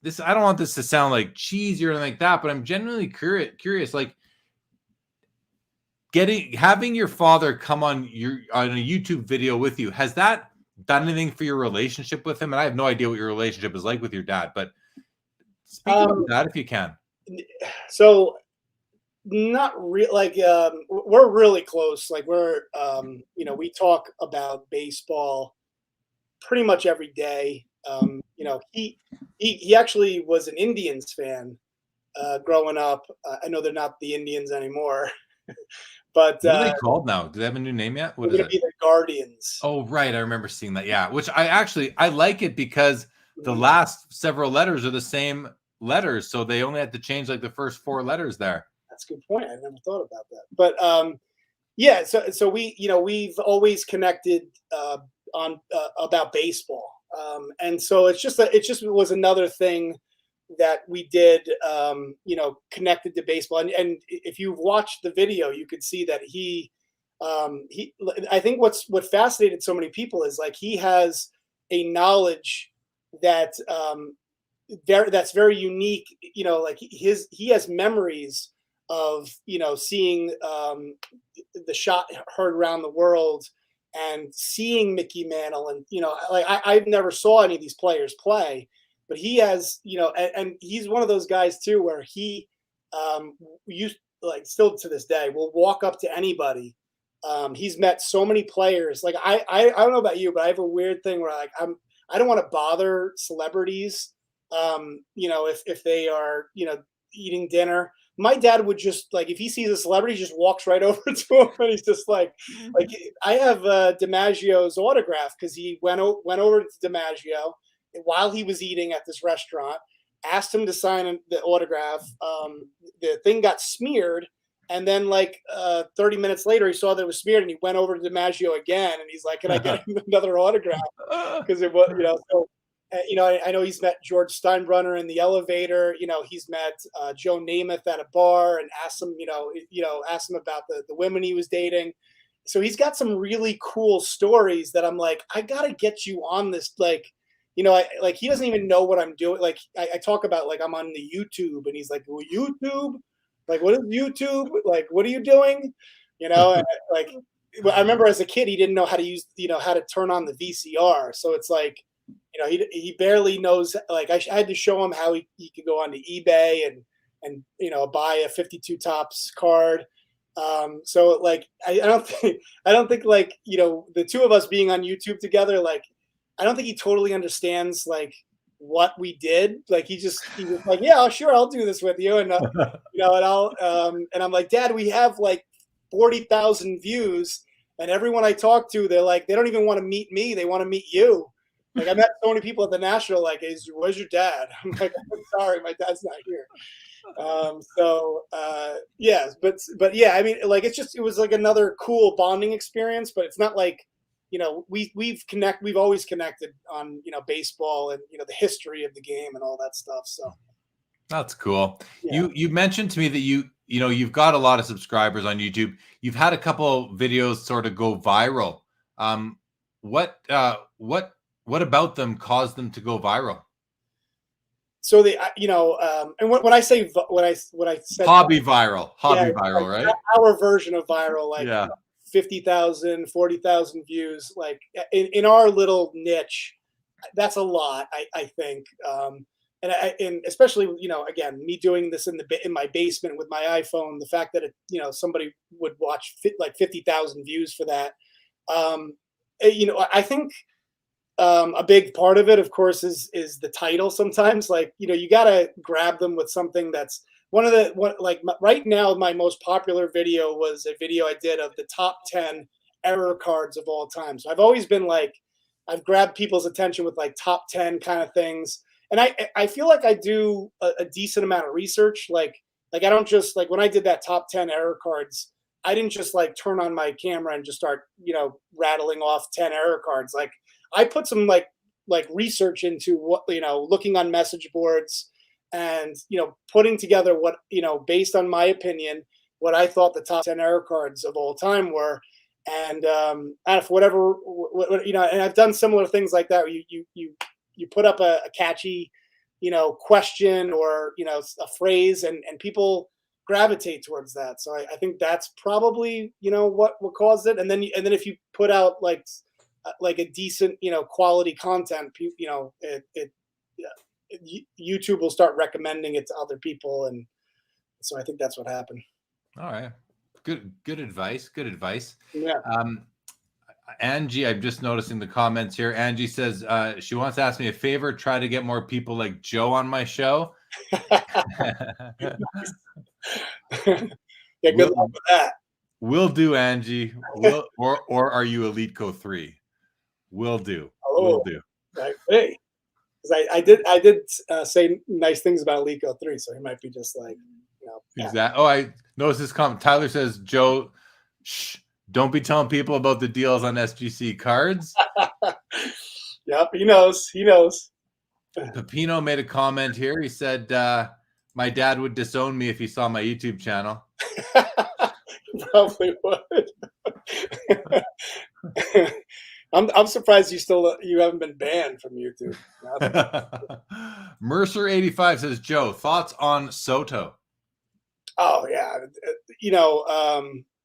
this, I don't want this to sound like cheesy or anything like that, but I'm genuinely curious like having your father come on a YouTube video with you, has that done anything for your relationship with him? And I have no idea what your relationship is like with your dad, but speak about that if you can. So not real, like we're really close. Like we're we talk about baseball pretty much every day. He actually was an Indians fan growing up. I know they're not the Indians anymore. But what are they called now? Do they have a new name yet? What is it? Be the Guardians. Oh, right. I remember seeing that. Yeah. Which I like it because the last several letters are the same letters. So they only had to change like the first 4 letters there. That's a good point. I never thought about that. But yeah, so we've always connected on about baseball. And so it just was another thing that we did, connected to baseball. And if you've watched the video, you could see that he I think what fascinated so many people is like he has a knowledge that that's very unique. Like he has memories of seeing the shot heard around the world and seeing Mickey Mantle, and like I've never saw any of these players play. But he has, and he's one of those guys too, where he used, like, still to this day, will walk up to anybody. He's met so many players. Like I don't know about you, but I have a weird thing where like I don't want to bother celebrities. If they are eating dinner. my dad would just like, if he sees a celebrity, he just walks right over to him, and he's just like I have DiMaggio's autograph because he went over to DiMaggio while he was eating at this restaurant, asked him to sign the autograph. The thing got smeared, and then like 30 minutes later, he saw that it was smeared, and he went over to DiMaggio again, and he's like, "Can I get another autograph?" Because it was, So, I know he's met George Steinbrenner in the elevator. He's met Joe Namath at a bar and asked him, asked him about the women he was dating. So he's got some really cool stories that I'm like, I gotta get you on this. Like, he doesn't even know what I'm doing. Like, I talk about like I'm on the YouTube, and he's like, well, YouTube? Like, what is YouTube? Like, what are you doing? And I remember as a kid, he didn't know how to use, how to turn on the VCR. So it's like, he barely knows. Like, I had to show him how he could go onto eBay and buy a 52 Tops card. So like, I don't think like, the two of us being on YouTube together, like, I don't think he totally understands like what we did. Like, he was like, yeah, sure, I'll do this with you. And, and I'm like, Dad, we have like 40,000 views, and everyone I talk to, they're like, they don't even want to meet me. They want to meet you. Like, I met so many people at the National, like, where's your dad? I'm like, I'm sorry, my dad's not here. Yeah, but yeah, I mean, like, it was like another cool bonding experience, but it's not like, we've always connected on, baseball and, the history of the game and all that stuff. So that's cool. Yeah. You mentioned to me that you've got a lot of subscribers on YouTube. You've had a couple videos sort of go viral. What about them caused them to go viral? So and when I say what I said, hobby viral, like, right? Our version of viral, like, 50,000, 40,000 views, like in our little niche, that's a lot, I think. And especially, again, me doing this in my basement with my iPhone, the fact that somebody would watch like 50,000 views for that. I think a big part of it, of course, is the title. Sometimes, like, you got to grab them with something that's right now, my most popular video was a video I did of the top 10 error cards of all time. So I've always been like, I've grabbed people's attention with like top 10 kind of things. And I feel like I do a decent amount of research. Like I don't just, like, when I did that top 10 error cards, I didn't just like turn on my camera and just start, rattling off 10 error cards. Like, I put some like research into what, looking on message boards and, putting together what, based on my opinion, what I thought the top 10 error cards of all time were. And if whatever, and I've done similar things like that. Where you put up a catchy, question or, a phrase, and people gravitate towards that. So I think that's probably, what caused it. And then if you put out like a decent, quality content, YouTube will start recommending it to other people. And so I think that's what happened. All right. Good advice. Good advice. Yeah. Angie, I'm just noticing the comments here. Angie says she wants to ask me a favor. Try to get more people like Joe on my show. Yeah, good luck with that. Will do, Angie. Or are you Elite Co 3? Will do. Oh, will do. Right. Hey, I did say nice things about Elite Co 3, so he might be just like, Exactly. Oh, I noticed this comment. Tyler says, Joe, shh, don't be telling people about the deals on SGC cards. Yep, he knows. Pepino made a comment here. He said, my dad would disown me if he saw my YouTube channel. Probably would. I'm surprised you haven't been banned from YouTube. Mercer85 says, Joe, thoughts on Soto? Oh yeah,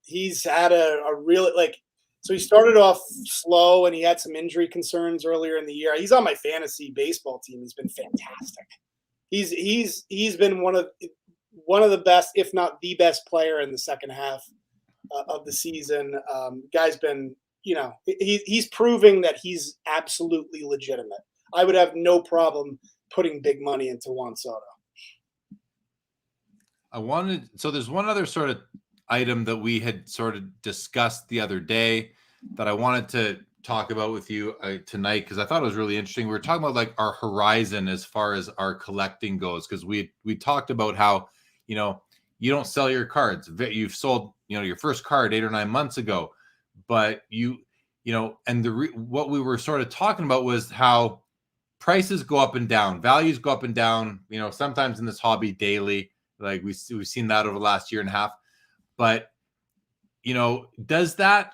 he's had a really, like, so he started off slow and he had some injury concerns earlier in the year. He's on my fantasy baseball team. He's been fantastic. He's been one of the best, if not the best player in the second half of the season. Guy's been, he's proving that he's absolutely legitimate. I would have no problem putting big money into Juan Soto. So there's one other sort of item that we had sort of discussed the other day that I wanted to talk about with you tonight, because I thought it was really interesting. We were talking about like our horizon as far as our collecting goes, because we talked about how, you know, you don't sell your cards. You've sold, you know, your first card 8 or 9 months ago, but you know, and what we were sort of talking about was how prices go up and down, values go up and down, you know, sometimes in this hobby daily. Like we've seen that over the last year and a half. But, you know, does that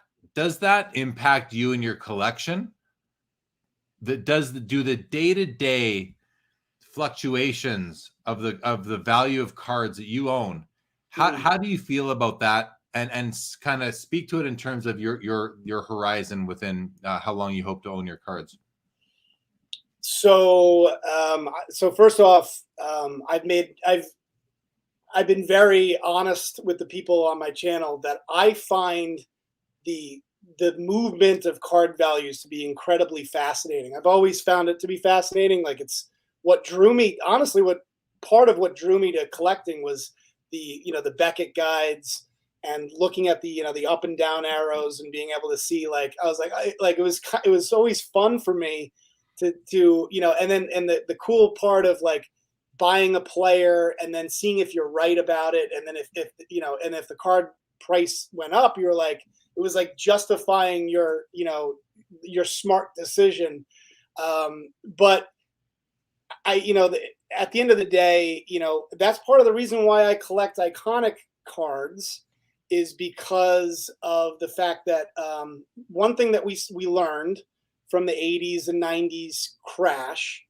impact you and your collection? Do the day-to-day fluctuations of the value of cards that you own, how do you feel about that? And kind of speak to it in terms of your horizon within how long you hope to own your cards. So, so first off, I've been very honest with the people on my channel that I find the movement of card values to be incredibly fascinating. I've always found it to be fascinating. Like, it's what drew me, honestly, what part of what drew me to collecting was the Beckett guides and looking at the up and down arrows and being able to see, like, I was like, it was always fun for me to and then the cool part of like buying a player and then seeing if you're right about it, and then if and if the card price went up, you're like, it was like justifying your smart decision. But at the end of the day, that's part of the reason why I collect iconic cards, is because of the fact that one thing that we learned from the 80s and 90s crash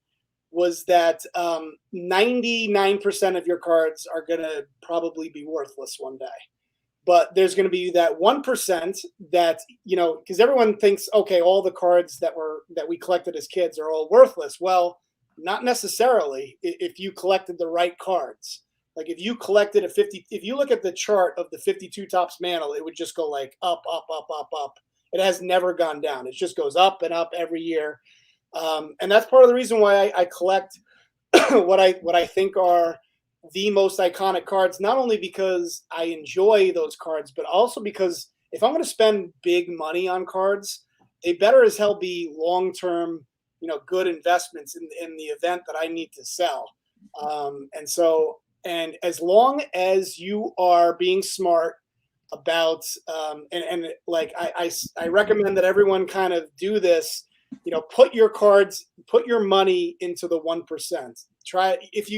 was that 99% of your cards are going to probably be worthless one day. But there's going to be that 1% that, because everyone thinks, okay, all the cards that we collected as kids are all worthless. Well, not necessarily if you collected the right cards. Like, if you collected if you look at the chart of the 52 Topps Mantle, it would just go like up, up, up, up, up. It has never gone down. It just goes up and up every year. And that's part of the reason why I collect what I think are the most iconic cards, not only because I enjoy those cards, but also because if I'm going to spend big money on cards, they better as hell be long-term, good investments in the event that I need to sell. And as long as you are being smart about, and like I recommend that everyone kind of do this, put your money into the 1%. Try, if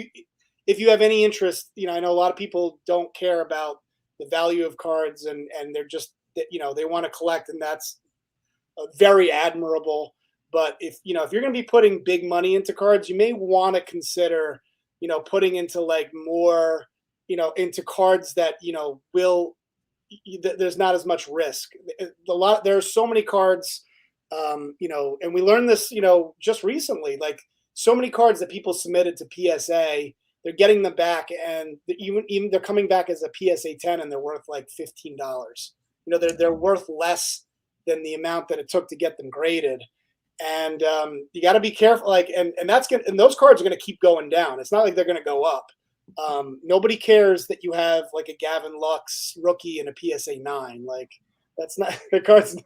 you have any interest, I know a lot of people don't care about the value of cards, and they're just, they want to collect, and that's very admirable. But if you're going to be putting big money into cards, you may want to consider, putting into like more, into cards that, there's not as much risk. There's so many cards, and we learned this, just recently, like so many cards that people submitted to PSA, they're getting them back, and even they're coming back as a PSA 10, and they're worth like $15. They're worth less than the amount that it took to get them graded. And you got to be careful, like, and those cards are going to keep going down. It's not like they're going to go up. Nobody cares that you have like a Gavin Lux rookie and a PSA 9. Like, that's not the cards.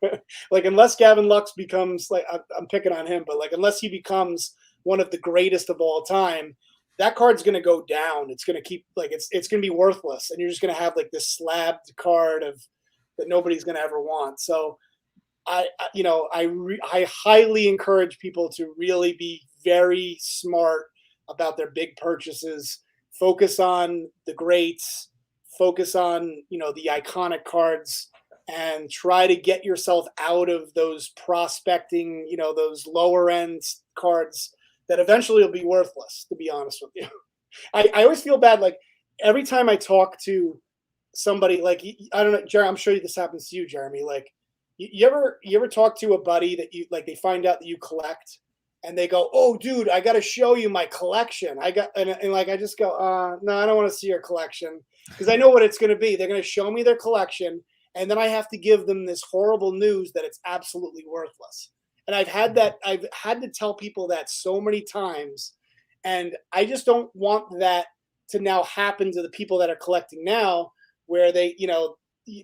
Like, unless Gavin Lux becomes, like, I'm picking on him, but like, unless he becomes one of the greatest of all time, that card's going to go down. It's going to keep, like, it's going to be worthless, and you're just going to have like this slabbed card that nobody's going to ever want. So I highly encourage people to really be very smart about their big purchases. Focus on the greats, focus on, the iconic cards, and try to get yourself out of those prospecting, those lower end cards that eventually will be worthless, to be honest with you. I always feel bad. Like, every time I talk to somebody, like, I don't know, Jeremy, I'm sure this happens to you, Jeremy. Like, you ever talk to a buddy that you, like, they find out that you collect, and they go, "Oh, dude, I got to show you my collection." And like, I just go, "No, I don't want to see your collection," because I know what it's going to be. They're going to show me their collection, and then I have to give them this horrible news that it's absolutely worthless. And I've had to tell people that so many times, and I just don't want that to now happen to the people that are collecting now, where they,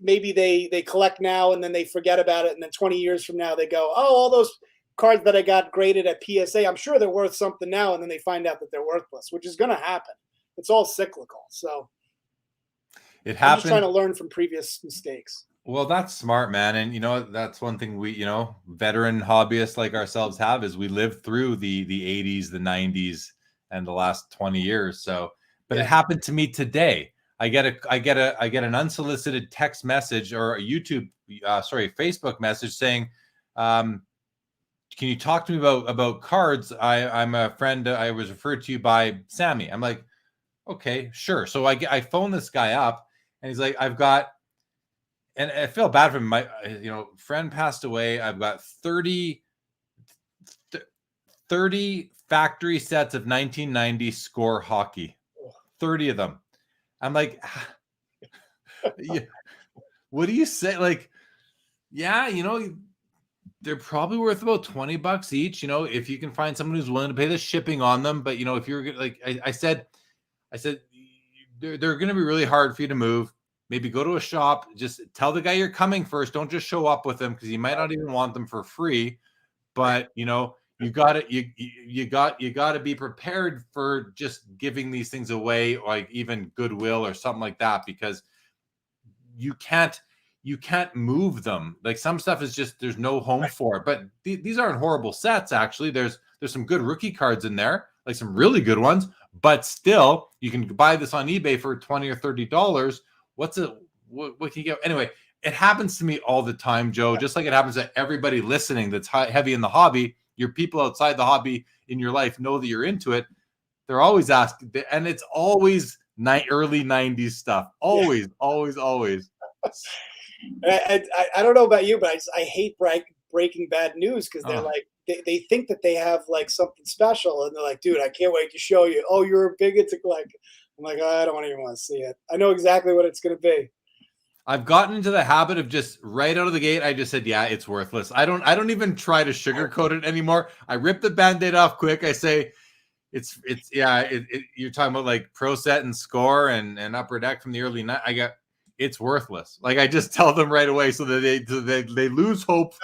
maybe they collect now and then they forget about it, and then 20 years from now they go, oh, all those cards that I got graded at PSA, I'm sure they're worth something now, and then they find out that they're worthless, which is going to happen. It's all cyclical. So it I'm just happened. trying to learn from previous mistakes. Well, that's smart, man. And that's one thing we, veteran hobbyists like ourselves have, is we lived through the 80s, the 90s, and the last 20 years. So, but It happened to me today. I get an unsolicited text message or a Facebook message saying, can you talk to me about cards? I'm a friend. I was referred to you by Sammy. I'm like, okay, sure. So I phone this guy up, and he's like, I've got, and I feel bad for him. My friend passed away. I've got 30 factory sets of 1990 Score hockey, 30 of them. I'm like, yeah, what do you say? Like, yeah, they're probably worth about $20 each, if you can find someone who's willing to pay the shipping on them. But, if you're like, I said, they're going to be really hard for you to move. Maybe go to a shop, just tell the guy you're coming first. Don't just show up with them, because you might not even want them for free. But, you got to be prepared for just giving these things away, like even Goodwill or something like that, because you can't move them. Like, some stuff is just, there's no home for it. But these aren't horrible sets. Actually, there's some good rookie cards in there, like some really good ones. But still, you can buy this on eBay for $20 or $30. What can you get? Anyway, it happens to me all the time, Joe. Just like it happens to everybody listening that's heavy in the hobby. Your people outside the hobby in your life know that you're into it. They're always asking, and it's always early 90s stuff. Always. I don't know about you, but I hate breaking bad news, because they're like, they think that they have like something special, and they're like, dude, I can't wait to show you. Oh, you're a bigot to collect. I'm like, oh, I don't even want to see it. I know exactly what it's going to be. I've gotten into the habit of just right out of the gate, I just said, yeah, it's worthless. I don't even try to sugarcoat it anymore. I rip the Band-Aid off quick. I say, you're talking about like Pro Set and Score and Upper Deck from the early night. It's worthless. Like, I just tell them right away, so that they lose hope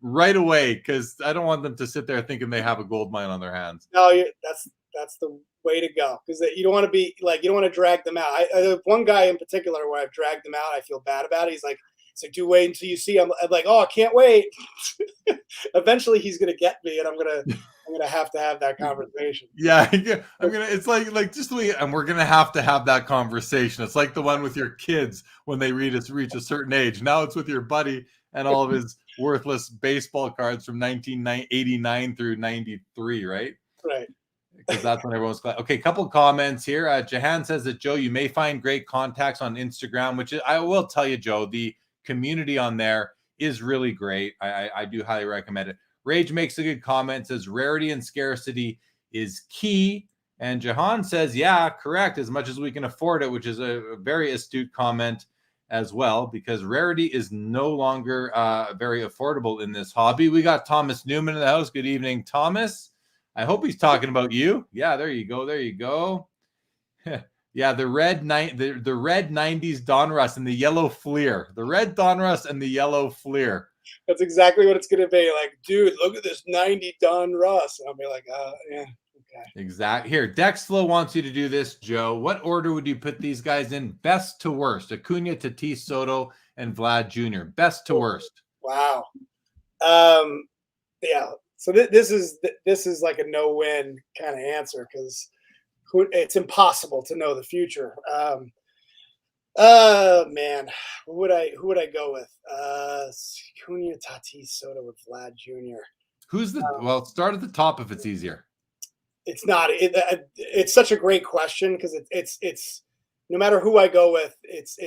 right away, because I don't want them to sit there thinking they have a gold mine on their hands. No, that's the way to go, because you don't want to be like, you don't want to drag them out. I one guy in particular, where I've dragged them out, I feel bad about it. He's like, do wait until you see. I'm like, oh, I can't wait. Eventually, he's gonna get me, and I'm gonna have to have that conversation. Yeah. It's like just the way, and we're gonna have to have that conversation. It's like the one with your kids when they reach a certain age. Now it's with your buddy and all of his worthless baseball cards from 1989 through 93, right? Right. Because that's when everyone's glad. Okay, couple comments here. Jahan says that, Joe, you may find great contacts on Instagram, which I will tell you, Joe, the community on there is really great. I do highly recommend it. Rage makes a good comment, says rarity and scarcity is key. And Jahan says, yeah, correct, as much as we can afford it, which is a very astute comment as well, because rarity is no longer very affordable in this hobby. We got Thomas Newman in the house. Good evening, Thomas. I hope he's talking about you. Yeah, there you go. Yeah, the red 90s Donruss and the yellow Fleer. The red Donruss and the yellow Fleer. That's exactly what it's going to be. Like, dude, look at this 90 Donruss. And I'll be like, yeah, okay. Exactly. Here, Dexflow wants you to do this, Joe. What order would you put these guys in? Best to worst. Acuna, Tatis, Soto, and Vlad Jr. Best to worst. Wow. Yeah. So this is like a no-win kind of answer, because it's impossible to know the future. Man, who would I go with? Acuna, Tatis, Soto, with Vlad Jr. Who's well, start at the top if it's easier. It's not. It's such a great question, because it's no matter who I go with, it's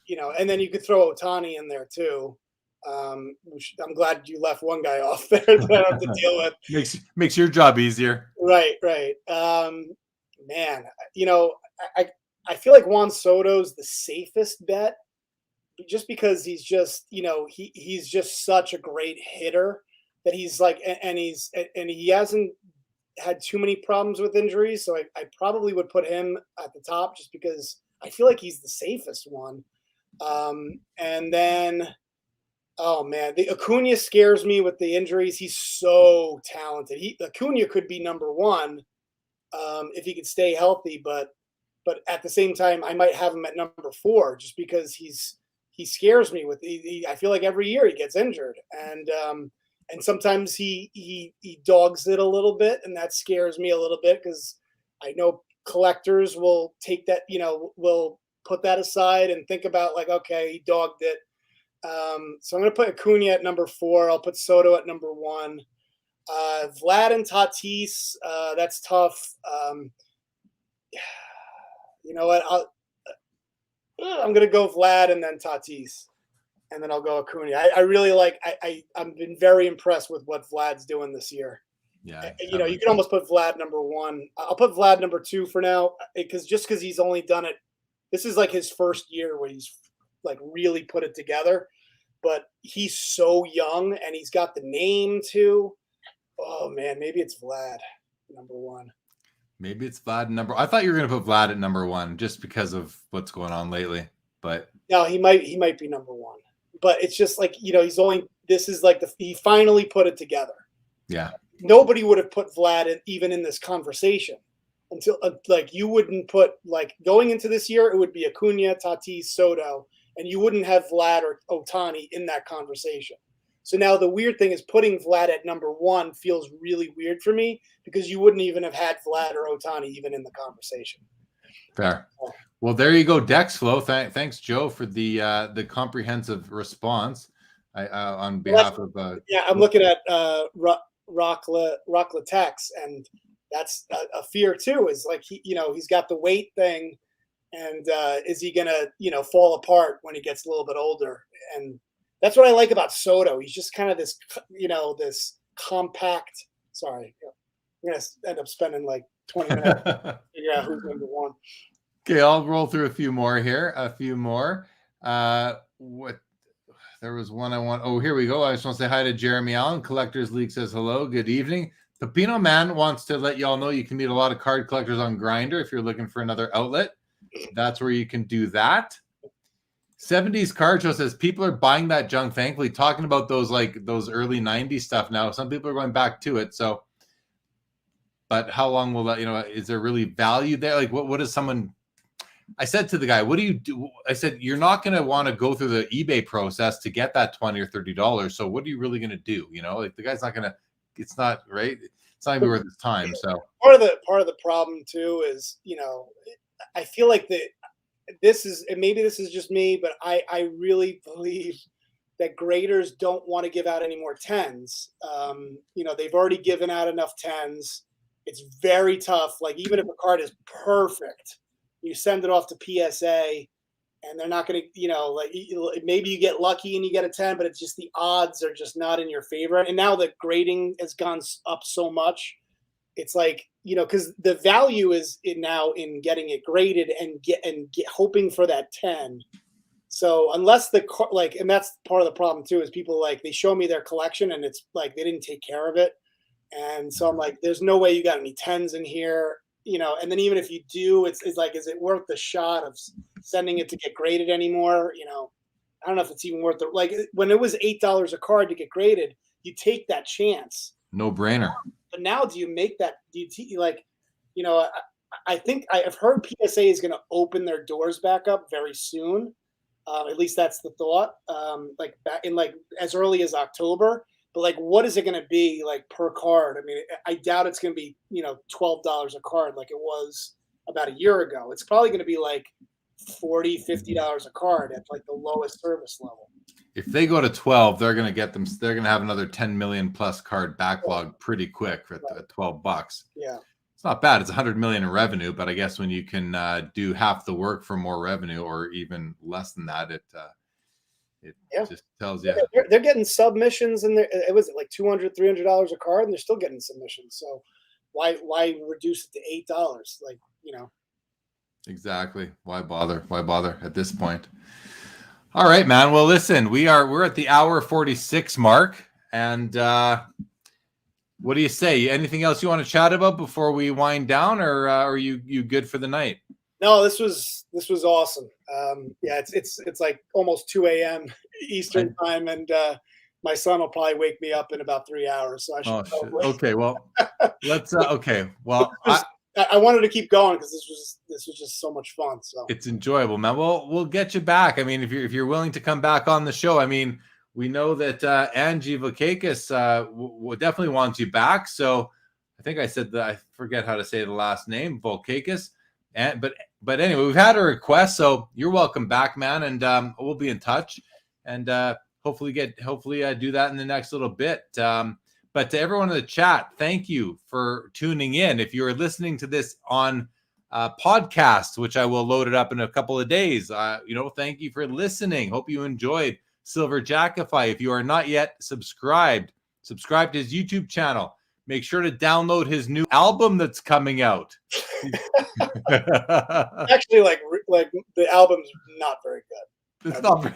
and then you could throw Ohtani in there too. Which I'm glad you left one guy off there that I have to deal with. Makes your job easier. Right. Man, I feel like Juan Soto's the safest bet, just because he's just, he's just such a great hitter that he's like, and he hasn't had too many problems with injuries, so I probably would put him at the top just because I feel like he's the safest one. And then, oh man, the Acuna scares me with the injuries. He's so talented. Acuna could be number one if he could stay healthy, but at the same time, I might have him at number 4 just because he scares me with. I feel like every year he gets injured, and sometimes he dogs it a little bit, and that scares me a little bit because I know collectors will take that, will put that aside and think about like, okay, he dogged it. So I'm going to put Acuna at number 4. I'll put Soto at number 1. Vlad and Tatis, that's tough. You know what? I'm going to go Vlad and then Tatis, and then I'll go Acuna. I really like. I've been very impressed with what Vlad's doing this year. Yeah, you can almost put Vlad number 1. I'll put Vlad number 2 for now because he's only done it. This is like his first year where he's like really put it together, but he's so young and he's got the name too. Oh man, maybe it's Vlad number 1. Maybe it's Vlad number. I thought you were going to put Vlad at number 1 just because of what's going on lately. But no, he might be number 1. But it's just like, he's only. This is like he finally put it together. Yeah. Nobody would have put Vlad even in this conversation until like you wouldn't put like going into this year. It would be Acuna, Tatis, Soto, and you wouldn't have Vlad or Ohtani in that conversation. So now the weird thing is putting Vlad at number 1 feels really weird for me because you wouldn't even have had Vlad or Ohtani even in the conversation. Fair. Well, there you go, Dex Flow. Thanks, Joe, for the comprehensive response. On behalf of I'm looking at Rockla Tex, and that's a fear too. Is like he's got the weight thing, and is he gonna fall apart when he gets a little bit older? And that's what I like about Soto. He's just kind of this, this compact. Sorry, I'm gonna end up spending like 20 minutes to figure out who's number 1. Okay, I'll roll through a few more here. A few more. What? There was one I want. Oh, here we go. I just want to say hi to Jeremy Allen. Collectors League says hello. Good evening. Pepino Man wants to let y'all know you can meet a lot of card collectors on Grindr if you're looking for another outlet. That's where you can do that. 70s Card Show says people are buying that junk. Thankfully, talking about those early 90s stuff now. Some people are going back to it. So, but how long will that? Is there really value there? Like, what is someone? I said to the guy, what do you do? I said, you're not going to want to go through the eBay process to get that $20 or $30. So what are you really going to do? Like the guy's not going to, it's not right. It's not even worth his time. So part of the problem too is, I feel like this is, and maybe this is just me, but I really believe that graders don't want to give out any more 10s. They've already given out enough 10s. It's very tough. Like even if a card is perfect, you send it off to PSA and they're not going to, maybe you get lucky and you get a 10, but it's just the odds are just not in your favor. And now the grading has gone up so much. It's like, because the value is now in getting it graded and hoping for that 10. So unless and that's part of the problem too, is people they show me their collection and it's like, they didn't take care of it. And so I'm like, there's no way you got any 10s in here. And then even if you do, it's like, is it worth the shot of sending it to get graded anymore? I don't know if it's even worth it. Like when it was $8 a card to get graded, you take that chance. No brainer. But now do you make that, I think I've heard PSA is going to open their doors back up very soon. At least that's the thought. Back in as early as October. But what is it going to be per card? I mean, I doubt it's going to be, $12 a card like it was about a year ago. It's probably going to be $40, $50 a card at the lowest service level. If they go to 12, they're going to get them. They're going to have another 10 million plus card backlog pretty quick at $12. Yeah. It's not bad. It's 100 million in revenue, but I guess when you can do half the work for more revenue or even less than that, it just tells you. They're getting submissions, and it was $200, $300 a card, and they're still getting submissions. So why reduce it to $8? Exactly. Why bother? Why bother at this point? All right, man. Well, listen, we're at the hour 46 mark, and what do you say? Anything else you want to chat about before we wind down, or are you good for the night? No, this was awesome. Yeah, it's like almost 2 a.m. Eastern time, and my son will probably wake me up in about 3 hours. So I should. Oh shit. Okay, well, let's. Okay, well, I wanted to keep going because this was just so much fun. So it's enjoyable, man. We'll get you back. I mean, if you're willing to come back on the show, I mean, we know that Angie Vokakis definitely wants you back. So I think I said that, I forget how to say the last name, Vokakis. But anyway, we've had a request, so you're welcome back, man. And we'll be in touch, and hopefully do that in the next little bit. But to everyone in the chat, thank you for tuning in. If you're listening to this on podcast, which I will load it up in a couple of days, thank you for listening. Hope you enjoyed SilverJackify. If you are not yet subscribe to his YouTube channel. Make sure to download his new album that's coming out. Actually, like the album's not very good. It's not.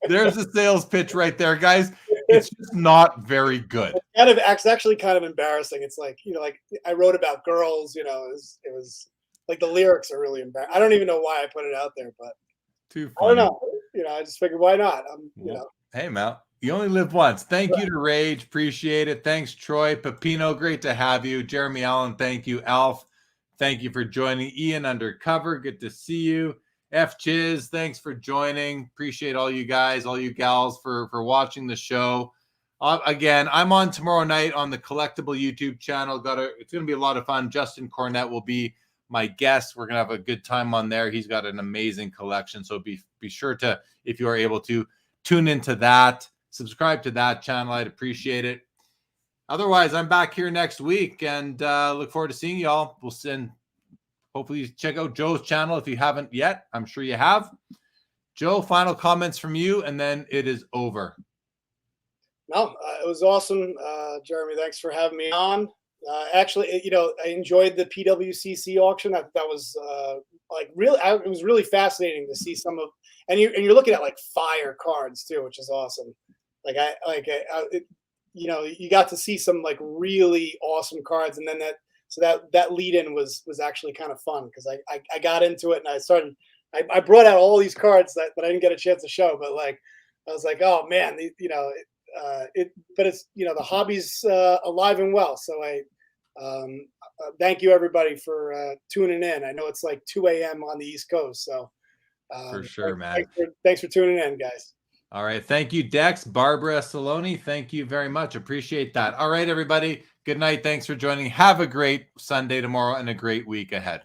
There's a sales pitch right there, guys. It's just not very good. It's actually kind of embarrassing. It's like, like I wrote about girls, it was like the lyrics are really embarrassing. I don't even know why I put it out there, but too funny. I don't know. I just figured, why not? Hey, Mal, you only live once. Thank you to Rage. Appreciate it. Thanks, Troy. Pepino, great to have you. Jeremy Allen, thank you. Alf, thank you for joining. Ian Undercover, good to see you. F Chiz, thanks for joining. Appreciate all you guys, all you gals for watching the show. Again, I'm on tomorrow night on the Collectible YouTube channel. It's going to be a lot of fun. Justin Cornett will be my guest. We're going to have a good time on there. He's got an amazing collection. So be sure to, if you are able to, tune into that. Subscribe to that channel. I'd appreciate it. Otherwise, I'm back here next week, and look forward to seeing y'all. Hopefully check out Joe's channel if you haven't yet. I'm sure you have. Joe, final comments from you, and then it is over. No, it was awesome. Jeremy, thanks for having me on. Actually, I enjoyed the PWCC auction. That was it was really fascinating to see some of, and you're looking at like fire cards too, which is awesome. You got to see some like really awesome cards, and then that lead in was actually kind of fun because I got into it and I brought out all these cards that I didn't get a chance to show, but like I was like, oh man, but it's the hobby's alive and well. So I thank you everybody for tuning in. I know it's like 2 a.m. on the East Coast, so for sure, man. Thanks for tuning in, guys. All right, thank you, Dex, Barbara Saloni. Thank you very much. Appreciate that. All right, everybody. Good night. Thanks for joining. Have a great Sunday tomorrow and a great week ahead.